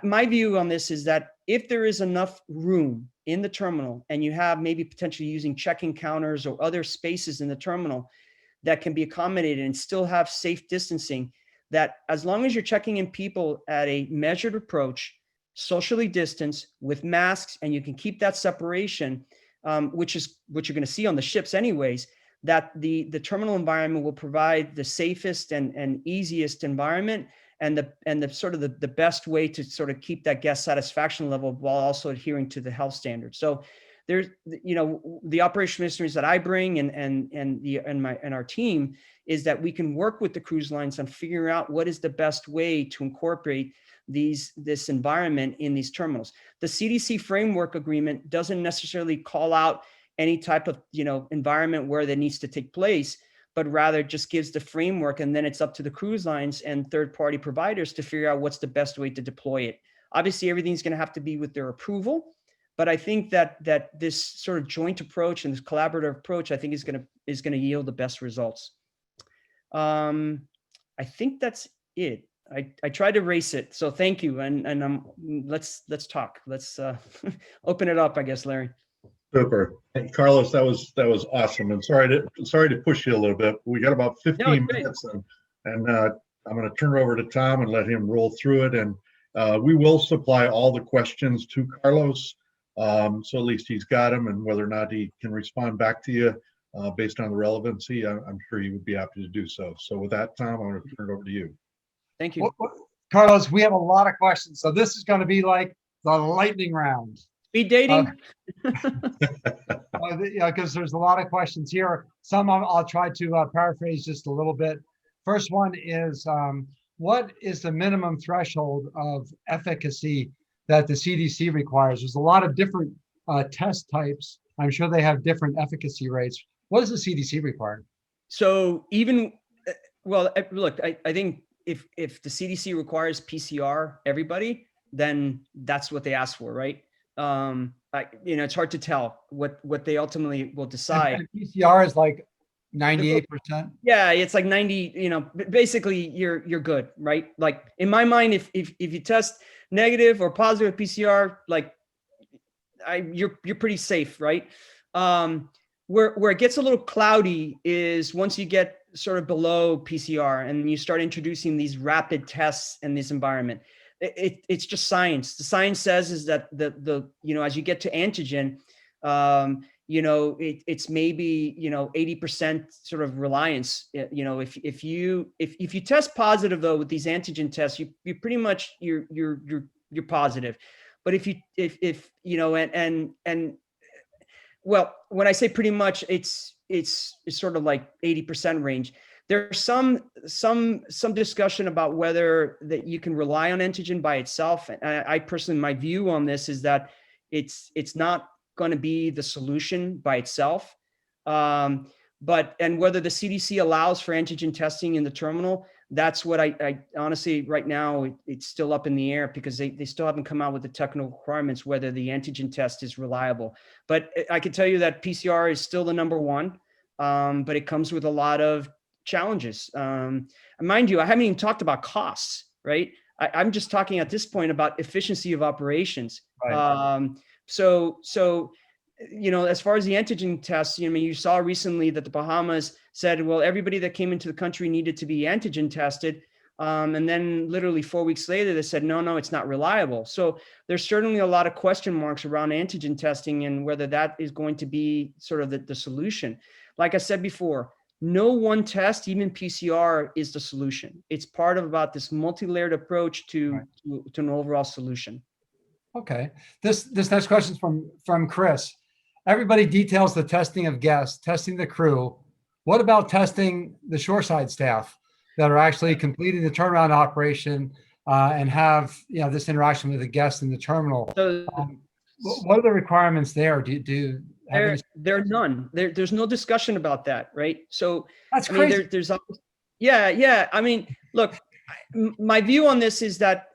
My view on this is that if there is enough room in the terminal, and you have maybe potentially using check-in counters or other spaces in the terminal that can be accommodated and still have safe distancing, that as long as you're checking in people at a measured approach, socially distanced with masks, and you can keep that separation, which is what you're going to see on the ships anyways, that the terminal environment will provide the safest and easiest environment, and the sort of the best way to sort of keep that guest satisfaction level while also adhering to the health standards. So there's, the operational mysteries that I bring and our team is that we can work with the cruise lines on figuring out what is the best way to incorporate this environment in these terminals. The CDC framework agreement doesn't necessarily call out any type of environment where that needs to take place, but rather just gives the framework, and then it's up to the cruise lines and third-party providers to figure out what's the best way to deploy it. Obviously, everything's going to have to be with their approval, but I think that this sort of joint approach and this collaborative approach, I think, is going to yield the best results. I think that's it. I tried to race it, so thank you, and let's talk. Let's open it up, I guess, Larry. Super. Hey, Carlos, that was awesome. And sorry to push you a little bit. We got about 15 minutes, and I'm going to turn it over to Tom and let him roll through it. And we will supply all the questions to Carlos, so at least he's got them. And whether or not he can respond back to you based on the relevancy, I'm sure he would be happy to do so. So with that, Tom, I'm going to turn it over to you. Thank you. Well, Carlos, we have a lot of questions, so this is going to be like the lightning round. Speed dating? Because there's a lot of questions here. Some I'll try to paraphrase just a little bit. First one is, what is the minimum threshold of efficacy that the CDC requires? There's a lot of different test types. I'm sure they have different efficacy rates. What does the CDC require? So look, I think if the CDC requires PCR everybody, then that's what they ask for, right? It's hard to tell what they ultimately will decide. And PCR is like 98%. Yeah, it's like 90. Basically you're good, right? Like in my mind, if you test negative or positive PCR, like you're pretty safe, right? Where it gets a little cloudy is once you get sort of below PCR and you start introducing these rapid tests in this environment. It's just science. The science says is that as you get to antigen, it's maybe 80% sort of reliance. If you test positive though with these antigen tests, you pretty much you're positive. But if well, when I say pretty much, it's sort of like 80% range. There's some discussion about whether that you can rely on antigen by itself. And I personally, my view on this is that it's not going to be the solution by itself. And whether the CDC allows for antigen testing in the terminal, that's what I honestly, right now, it's still up in the air because they still haven't come out with the technical requirements, whether the antigen test is reliable. But I can tell you that PCR is still the number one, but it comes with a lot of challenges. Mind you, I haven't even talked about costs, right? I'm just talking at this point about efficiency of operations. Right. So as far as the antigen tests, you saw recently that the Bahamas said, well, everybody that came into the country needed to be antigen tested. And then literally 4 weeks later, they said, no, it's not reliable. So there's certainly a lot of question marks around antigen testing and whether that is going to be sort of the solution. Like I said before, no one test, even PCR, is the solution. It's part of about this multi-layered approach to an overall solution. Okay. This next question is from Chris. Everybody details the testing of guests, testing the crew. What about testing the shoreside staff that are actually completing the turnaround operation and have this interaction with the guest in the terminal. So What are the requirements there? Do you have any? there are none. There's no discussion about that, right? So That's I mean, crazy. yeah. I mean, look, my view on this is that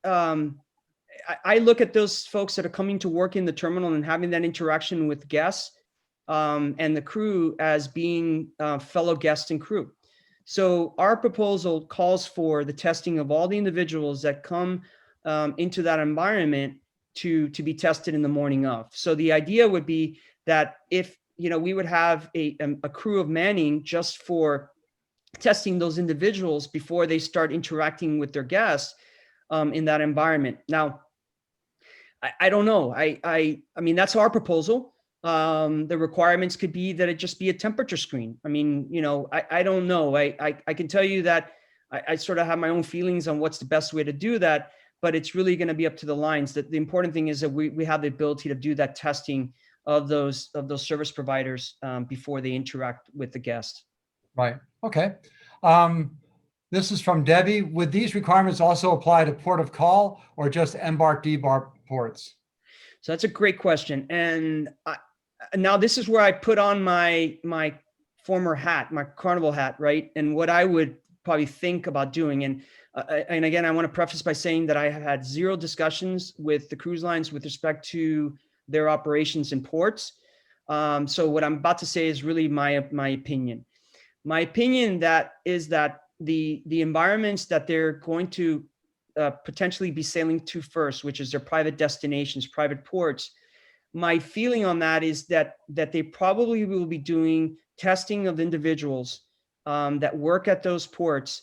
I look at those folks that are coming to work in the terminal and having that interaction with guests and the crew as being fellow guests and crew. So our proposal calls for the testing of all the individuals that come into that environment to be tested in the morning of. So the idea would be that if we would have a crew of manning just for testing those individuals before they start interacting with their guests in that environment. Now, I don't know. I mean, that's our proposal. The requirements could be that it just be a temperature screen. I mean, I don't know. I can tell you that I sort of have my own feelings on what's the best way to do that, but it's really going to be up to the lines. That the important thing is that we have the ability to do that testing of those service providers before they interact with the guest. Right. Okay. This is from Debbie. Would these requirements also apply to port of call or just embark debark ports? So that's a great question. And now this is where I put on my former hat, my Carnival hat, right? And what I would probably think about doing. And again, I want to preface by saying that I have had zero discussions with the cruise lines with respect to their operations in ports. So what I'm about to say is really my opinion. My opinion is that the environments that they're going to potentially be sailing to first, which is their private destinations, private ports. My feeling on that is that they probably will be doing testing of individuals that work at those ports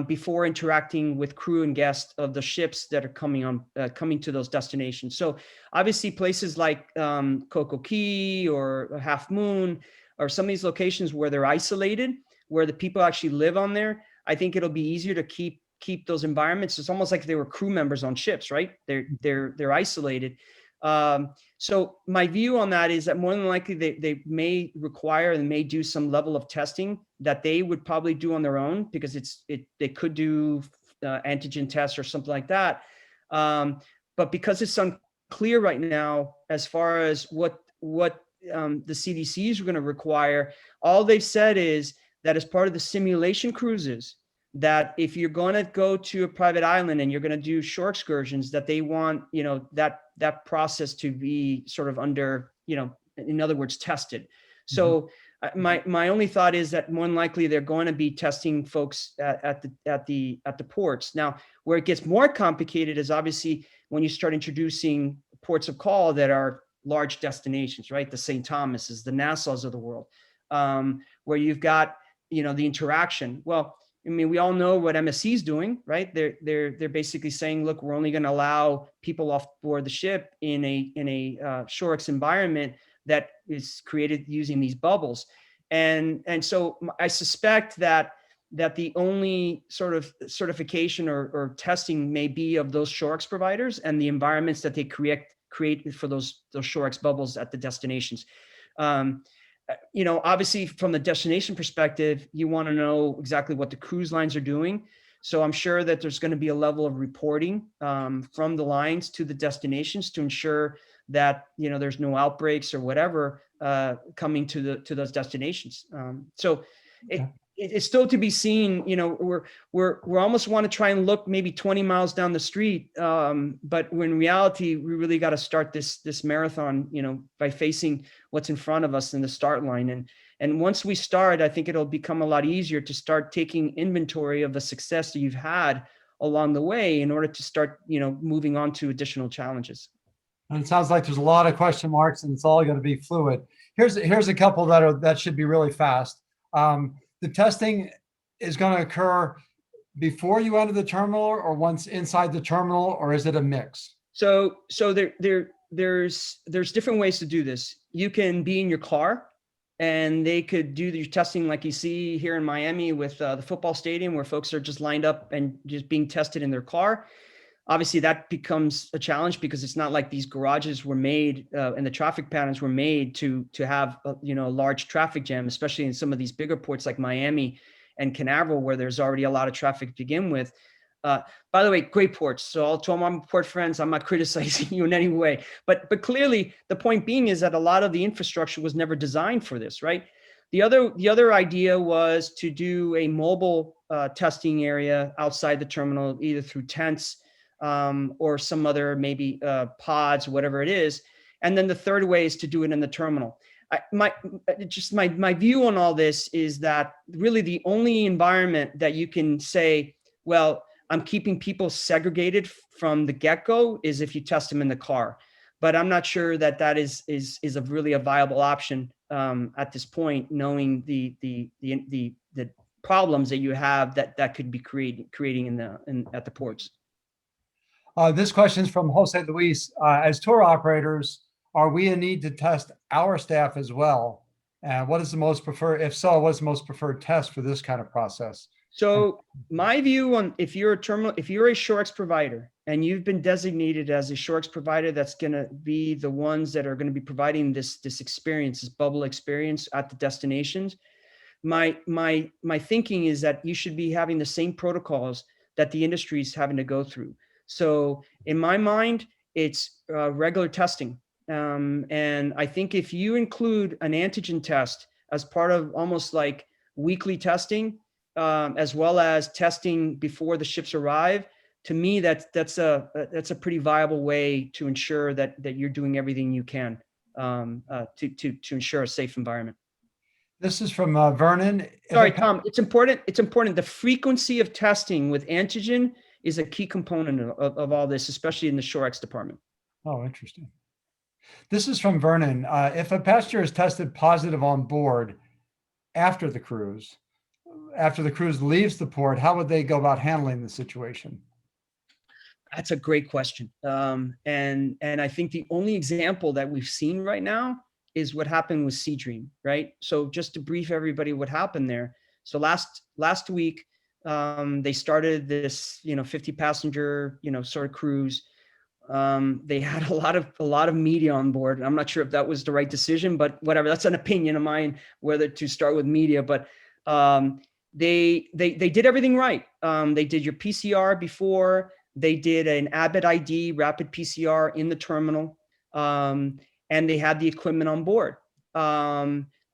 before interacting with crew and guests of the ships that are coming to those destinations. So obviously places like Coco Key or Half Moon or some of these locations where they're isolated, where the people actually live on there, I think it'll be easier to keep those environments. It's almost like they were crew members on ships, right? They're isolated. So my view on that is that more than likely they may require and may do some level of testing that they would probably do on their own, because they could do antigen tests or something like that. But because it's unclear right now as far as what the CDCs are going to require, all they've said is that as part of the simulation cruises, that if you're going to go to a private island and you're going to do shore excursions, that they want, that process to be sort of under, in other words, tested. So my only thought is that more than likely they're going to be testing folks at the ports. Now, where it gets more complicated is obviously when you start introducing ports of call that are large destinations, right? The St. Thomas's, the Nassaus of the world, where you've got, the interaction. Well, I mean, we all know what MSC is doing, right? They're basically saying, look, we're only going to allow people off board the ship in a Shorex environment that is created using these bubbles, and so I suspect that the only sort of certification or testing may be of those Shorex providers and the environments that they create for those Shorex bubbles at the destinations. Obviously from the destination perspective, you want to know exactly what the cruise lines are doing. So I'm sure that there's going to be a level of reporting from the lines to the destinations to ensure that, there's no outbreaks or whatever coming to those destinations. So it's still to be seen. We're almost want to try and look maybe 20 miles down the street, but when in reality we really got to start this marathon, by facing what's in front of us in the start line. And once we start, I think it'll become a lot easier to start taking inventory of the success that you've had along the way in order to start, moving on to additional challenges. And it sounds like there's a lot of question marks, and it's all going to be fluid. Here's a couple that should be really fast. The testing is going to occur before you enter the terminal or once inside the terminal, or is it a mix? So there's different ways to do this. You can be in your car and they could do your testing like you see here in Miami with the football stadium, where folks are just lined up and just being tested in their car. Obviously that becomes a challenge because it's not like these garages were made and the traffic patterns were made to have a large traffic jam, especially in some of these bigger ports like Miami and Canaveral, where there's already a lot of traffic to begin with. By the way, great ports. So to all my port friends, I'm not criticizing you in any way, but clearly the point being is that a lot of the infrastructure was never designed for this, right? The other idea was to do a mobile testing area outside the terminal, either through tents or some other maybe pods, whatever it is. And then the third way is to do it in the terminal. My view on all this is that really the only environment that you can say, well, I'm keeping people segregated from the get-go is if you test them in the car. But I'm not sure that that is a really a viable option at this point, knowing the problems that you have that could be creating at the ports. This question is from Jose Luis. As tour operators, are we in need to test our staff as well? And what is the most preferred, if so, what is the most preferred test for this kind of process? So my view on if you're a ShoreX provider and you've been designated as a ShoreX provider, that's going to be the ones that are going to be providing this experience, this bubble experience at the destinations. My thinking is that you should be having the same protocols that the industry is having to go through. So in my mind, it's regular testing. And I think if you include an antigen test as part of almost like weekly testing, as well as testing before the ships arrive, to me, that's a pretty viable way to ensure that you're doing everything you can to ensure a safe environment. This is from Vernon. Sorry, Tom, it's important. It's important. The frequency of testing with antigen is a key component of all this, especially in the ShoreX department. Oh, interesting. This is from Vernon. If a passenger is tested positive on board after the cruise leaves the port, how would they go about handling the situation? That's a great question. And I think the only example that we've seen right now is what happened with Sea Dream, right? So just to brief everybody what happened there. So last week, they started this, 50 passenger, sort of cruise. They had a lot of media on board. I'm not sure if that was the right decision, but whatever, that's an opinion of mine, whether to start with media, but they did everything right. They did your PCR before, they did an Abbott ID rapid PCR in the terminal, and they had the equipment on board.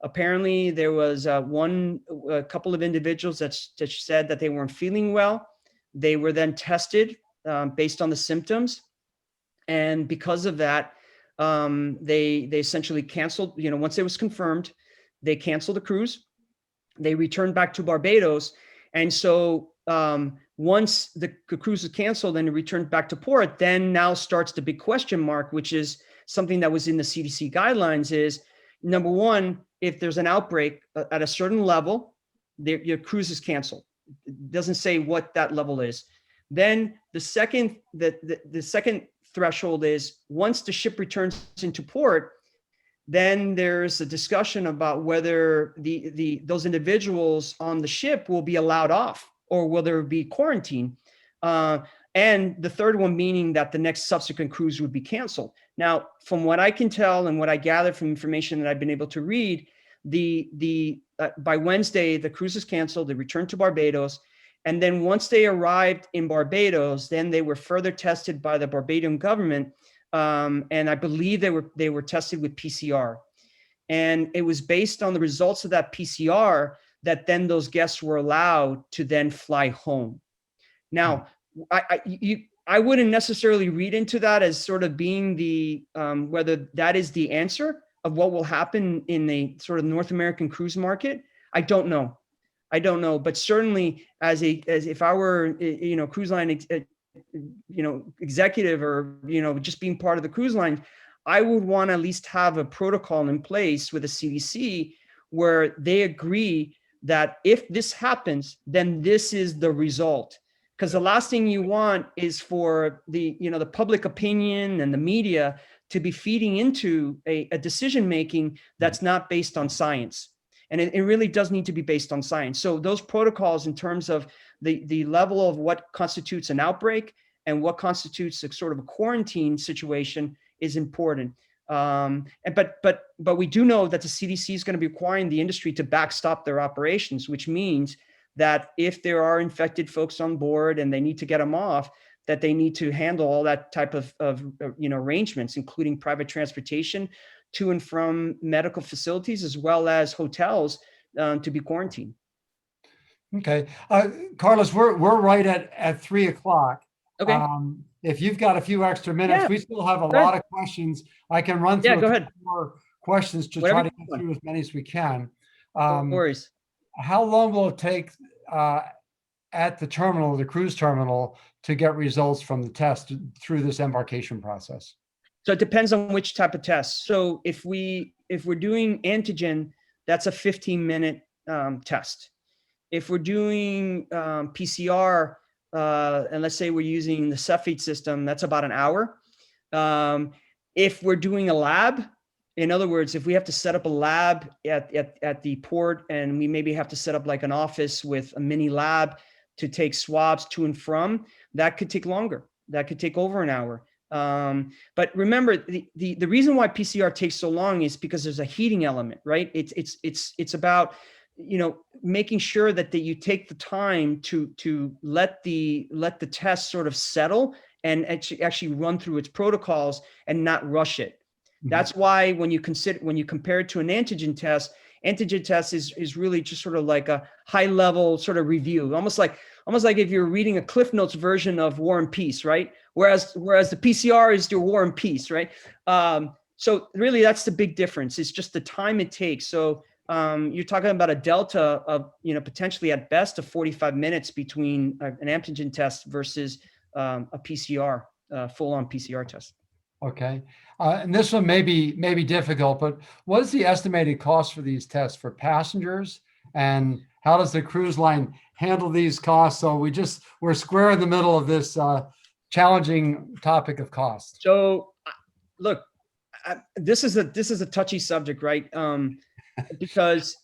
Apparently there was a couple of individuals that said that they weren't feeling well. They were then tested based on the symptoms. And because of that, they essentially canceled, once it was confirmed, they canceled the cruise. They returned back to Barbados. And so once the cruise is canceled and it returned back to port, then now starts the big question mark, which is something that was in the CDC guidelines is, number one, if there's an outbreak at a certain level, your cruise is canceled. It doesn't say what that level is. Then the second threshold is once the ship returns into port, then there's a discussion about whether those individuals on the ship will be allowed off or will there be quarantine. And the third one meaning that the next subsequent cruise would be canceled. Now, from what I can tell and what I gather from information that I've been able to read, by Wednesday, the cruise is canceled, they returned to Barbados. And then once they arrived in Barbados, then they were further tested by the Barbadian government. And I believe they were tested with PCR. And it was based on the results of that PCR that then those guests were allowed to then fly home. Now, I wouldn't necessarily read into that as sort of being whether that is the answer of what will happen in the sort of North American cruise market. I don't know, but certainly as if I were, cruise line, executive or, just being part of the cruise line, I would want to at least have a protocol in place with the CDC where they agree that if this happens, then this is the result. Because the last thing you want is for the public opinion and the media to be feeding into a decision-making that's not based on science. And it really does need to be based on science. So those protocols in terms of the level of what constitutes an outbreak and what constitutes a sort of a quarantine situation is important. But we do know that the CDC is going to be requiring the industry to backstop their operations, which means that if there are infected folks on board and they need to get them off, that they need to handle all that type of arrangements, including private transportation to and from medical facilities, as well as hotels to be quarantined. Okay. Carlos, we're right at 3 o'clock. Okay. If you've got a few extra minutes, Yeah, we still have a go ahead. lot of questions. I can run through Yeah, a go couple ahead. more questions to Whatever try to you get want. through as many as we can. No worries. How long will it take at the terminal, the cruise terminal, to get results from the test through this embarkation process? So it depends on which type of test. So if we're doing antigen, that's a 15-minute test. If we're doing PCR, and let's say we're using the Cepheid system, that's about an hour. If we're doing a lab, in other words, if we have to set up a lab at the port, and we maybe have to set up like an office with a mini lab to take swabs to and from, that could take longer. That could take over an hour. But remember, the reason why PCR takes so long is because there's a heating element, right? It's about, making sure that you take the time to let the test sort of settle and actually run through its protocols and not rush it. Mm-hmm. That's why when you compare it to an antigen test is really just sort of like a high level sort of review, almost like if you're reading a Cliff Notes version of War and Peace, right? Whereas the PCR is your War and Peace, right? So really that's the big difference. It's just the time it takes. So you're talking about a delta of, potentially at best of 45 minutes between an antigen test versus a PCR, full-on PCR test. Okay. And this one may be difficult, but what is the estimated cost for these tests for passengers? And how does the cruise line handle these costs? So we're square in the middle of this challenging topic of cost. So look, this is a touchy subject, right? Because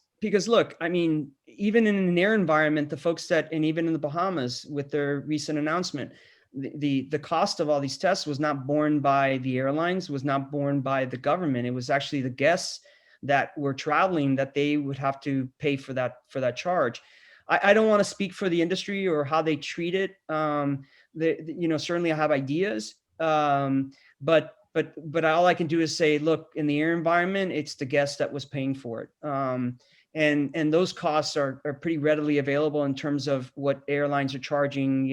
look, I mean, even in an air environment, the folks and even in the Bahamas with their recent announcement, the cost of all these tests was not borne by the airlines, was not borne by the government. It was actually the guests that were traveling that they would have to pay for that charge. I don't want to speak for the industry or how they treat it. Certainly I have ideas, but all I can do is say, look, in the air environment, it's the guest that was paying for it. And those costs are pretty readily available in terms of what airlines are charging.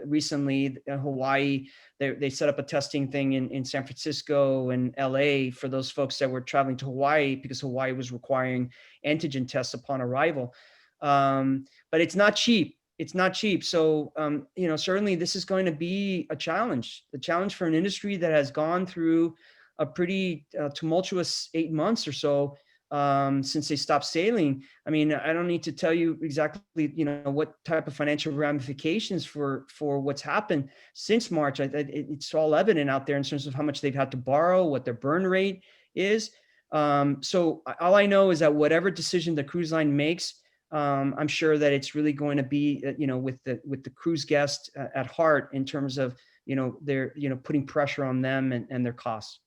Recently Hawaii, they set up a testing thing in San Francisco and LA for those folks that were traveling to Hawaii because Hawaii was requiring antigen tests upon arrival. But it's not cheap. It's not cheap. So, certainly this is going to be a challenge for an industry that has gone through a pretty tumultuous 8 months or so since they stopped sailing. I mean, I don't need to tell you exactly, what type of financial ramifications for what's happened since March. It's all evident out there in terms of how much they've had to borrow, what their burn rate is. So all I know is that whatever decision the cruise line makes, I'm sure that it's really going to be, with the cruise guest at heart in terms of, they're, putting pressure on them and their costs.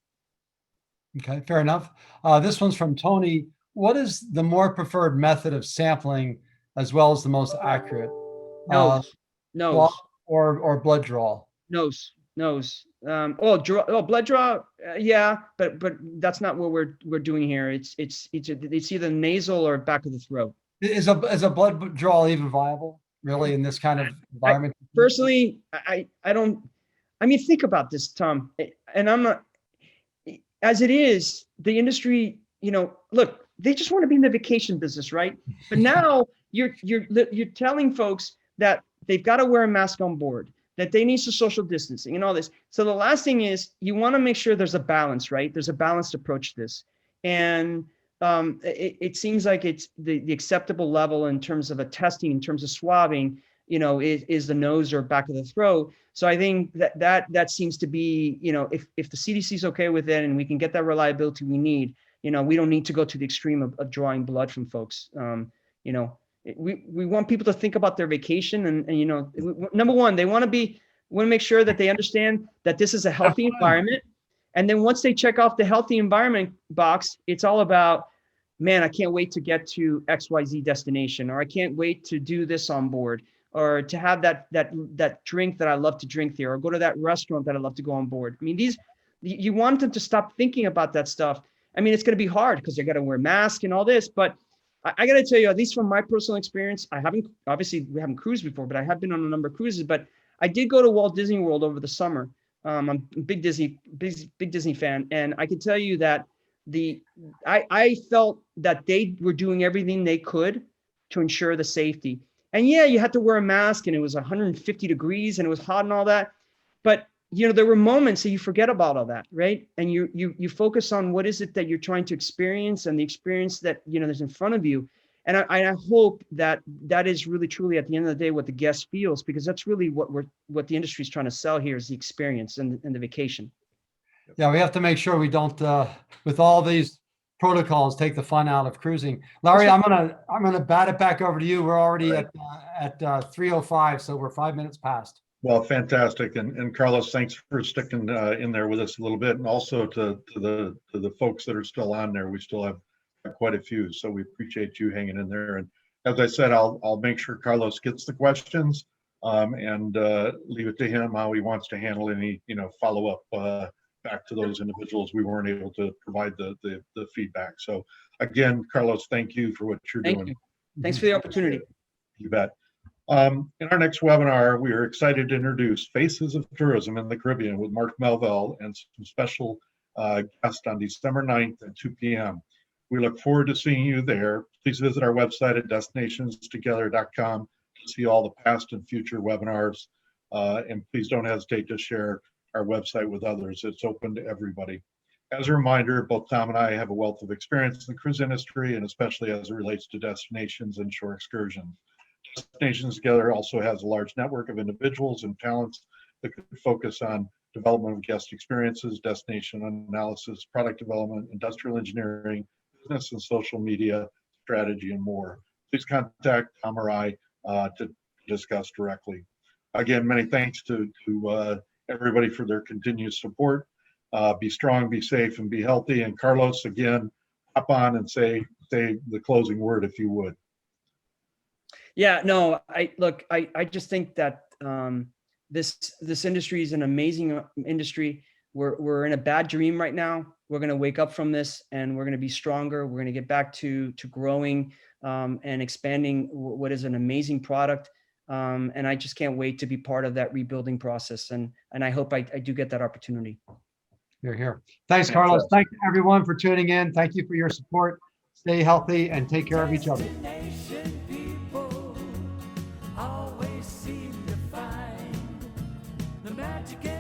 Okay, fair enough. This one's from Tony. What is the more preferred method of sampling as well as the most accurate? Nose. Or blood draw? Nose. Blood draw. Yeah, but that's not what we're doing here. It's either nasal or back of the throat. Is a blood draw even viable, really, in this kind of environment? Personally, I don't. I mean, think about this, Tom. And I'm not. As it is, the industry, look, they just want to be in the vacation business, right? But now you're telling folks that they've got to wear a mask on board, that they need some social distancing and all this. So the last thing is you want to make sure there's a balance, right? There's a balanced approach to this. And it seems like it's the acceptable level in terms of a testing, in terms of swabbing, is the nose or back of the throat. So I think that seems to be, if the CDC is okay with it and we can get that reliability we need, we don't need to go to the extreme of drawing blood from folks. We want people to think about their vacation and number one, they want to make sure that they understand that this is a healthy environment. And then once they check off the healthy environment box, it's all about, man, I can't wait to get to XYZ destination, or I can't wait to do this on board, or to have that drink that I love to drink there, or go to that restaurant that I love to go on board. I mean, you want them to stop thinking about that stuff. I mean, it's going to be hard because they got to wear masks and all this, but I got to tell you, at least from my personal experience, we haven't cruised before, but I have been on a number of cruises, but I did go to Walt Disney World over the summer. I'm a big Disney fan. And I can tell you that I felt that they were doing everything they could to ensure the safety. And yeah, you had to wear a mask, and it was 150 degrees and it was hot and all that. But there were moments that you forget about all that, right? And you focus on what is it that you're trying to experience, and the experience that there's in front of you. And I hope that is really truly at the end of the day what the guest feels, because that's really what the industry is trying to sell here, is the experience and the vacation. Yeah, we have to make sure we don't, with all these protocols, take the fun out of cruising. Larry, I'm gonna bat it back over to you. We're already at 3:05, so we're 5 minutes past. Well, fantastic. And Carlos, thanks for sticking in there with us a little bit. And also to the folks that are still on there, we still have quite a few. So we appreciate you hanging in there. And as I said, I'll make sure Carlos gets the questions and leave it to him how he wants to handle any, follow-up back to those individuals we weren't able to provide the feedback. So again, Carlos, thank you for what you're doing. Thank you. Thanks for the opportunity. You bet. In our next webinar, we are excited to introduce Faces of Tourism in the Caribbean with Mark Melville and some special guests on December 9th at 2 p.m. We look forward to seeing you there. Please visit our website at destinationstogether.com to see all the past and future webinars. And please don't hesitate to share our website with others. It's open to everybody. As a reminder, both Tom and I have a wealth of experience in the cruise industry, and especially as it relates to destinations and shore excursions. Destinations Together also has a large network of individuals and talents that could focus on development of guest experiences, destination analysis, product development, industrial engineering, business and social media, strategy, and more. Please contact Tom or I to discuss directly. Again, many thanks to everybody for their continued support. Be strong, be safe, and be healthy. And Carlos, again, hop on and say the closing word if you would. Yeah, no, I just think that this industry is an amazing industry. We're in a bad dream right now. We're going to wake up from this, and we're going to be stronger. We're going to get back to growing and expanding what is an amazing product. And I just can't wait to be part of that rebuilding process. And I hope I do get that opportunity. You're here. Thanks, Carlos. Thanks everyone for tuning in. Thank you for your support. Stay healthy and take care of each other. Destination people always seem to find the magic.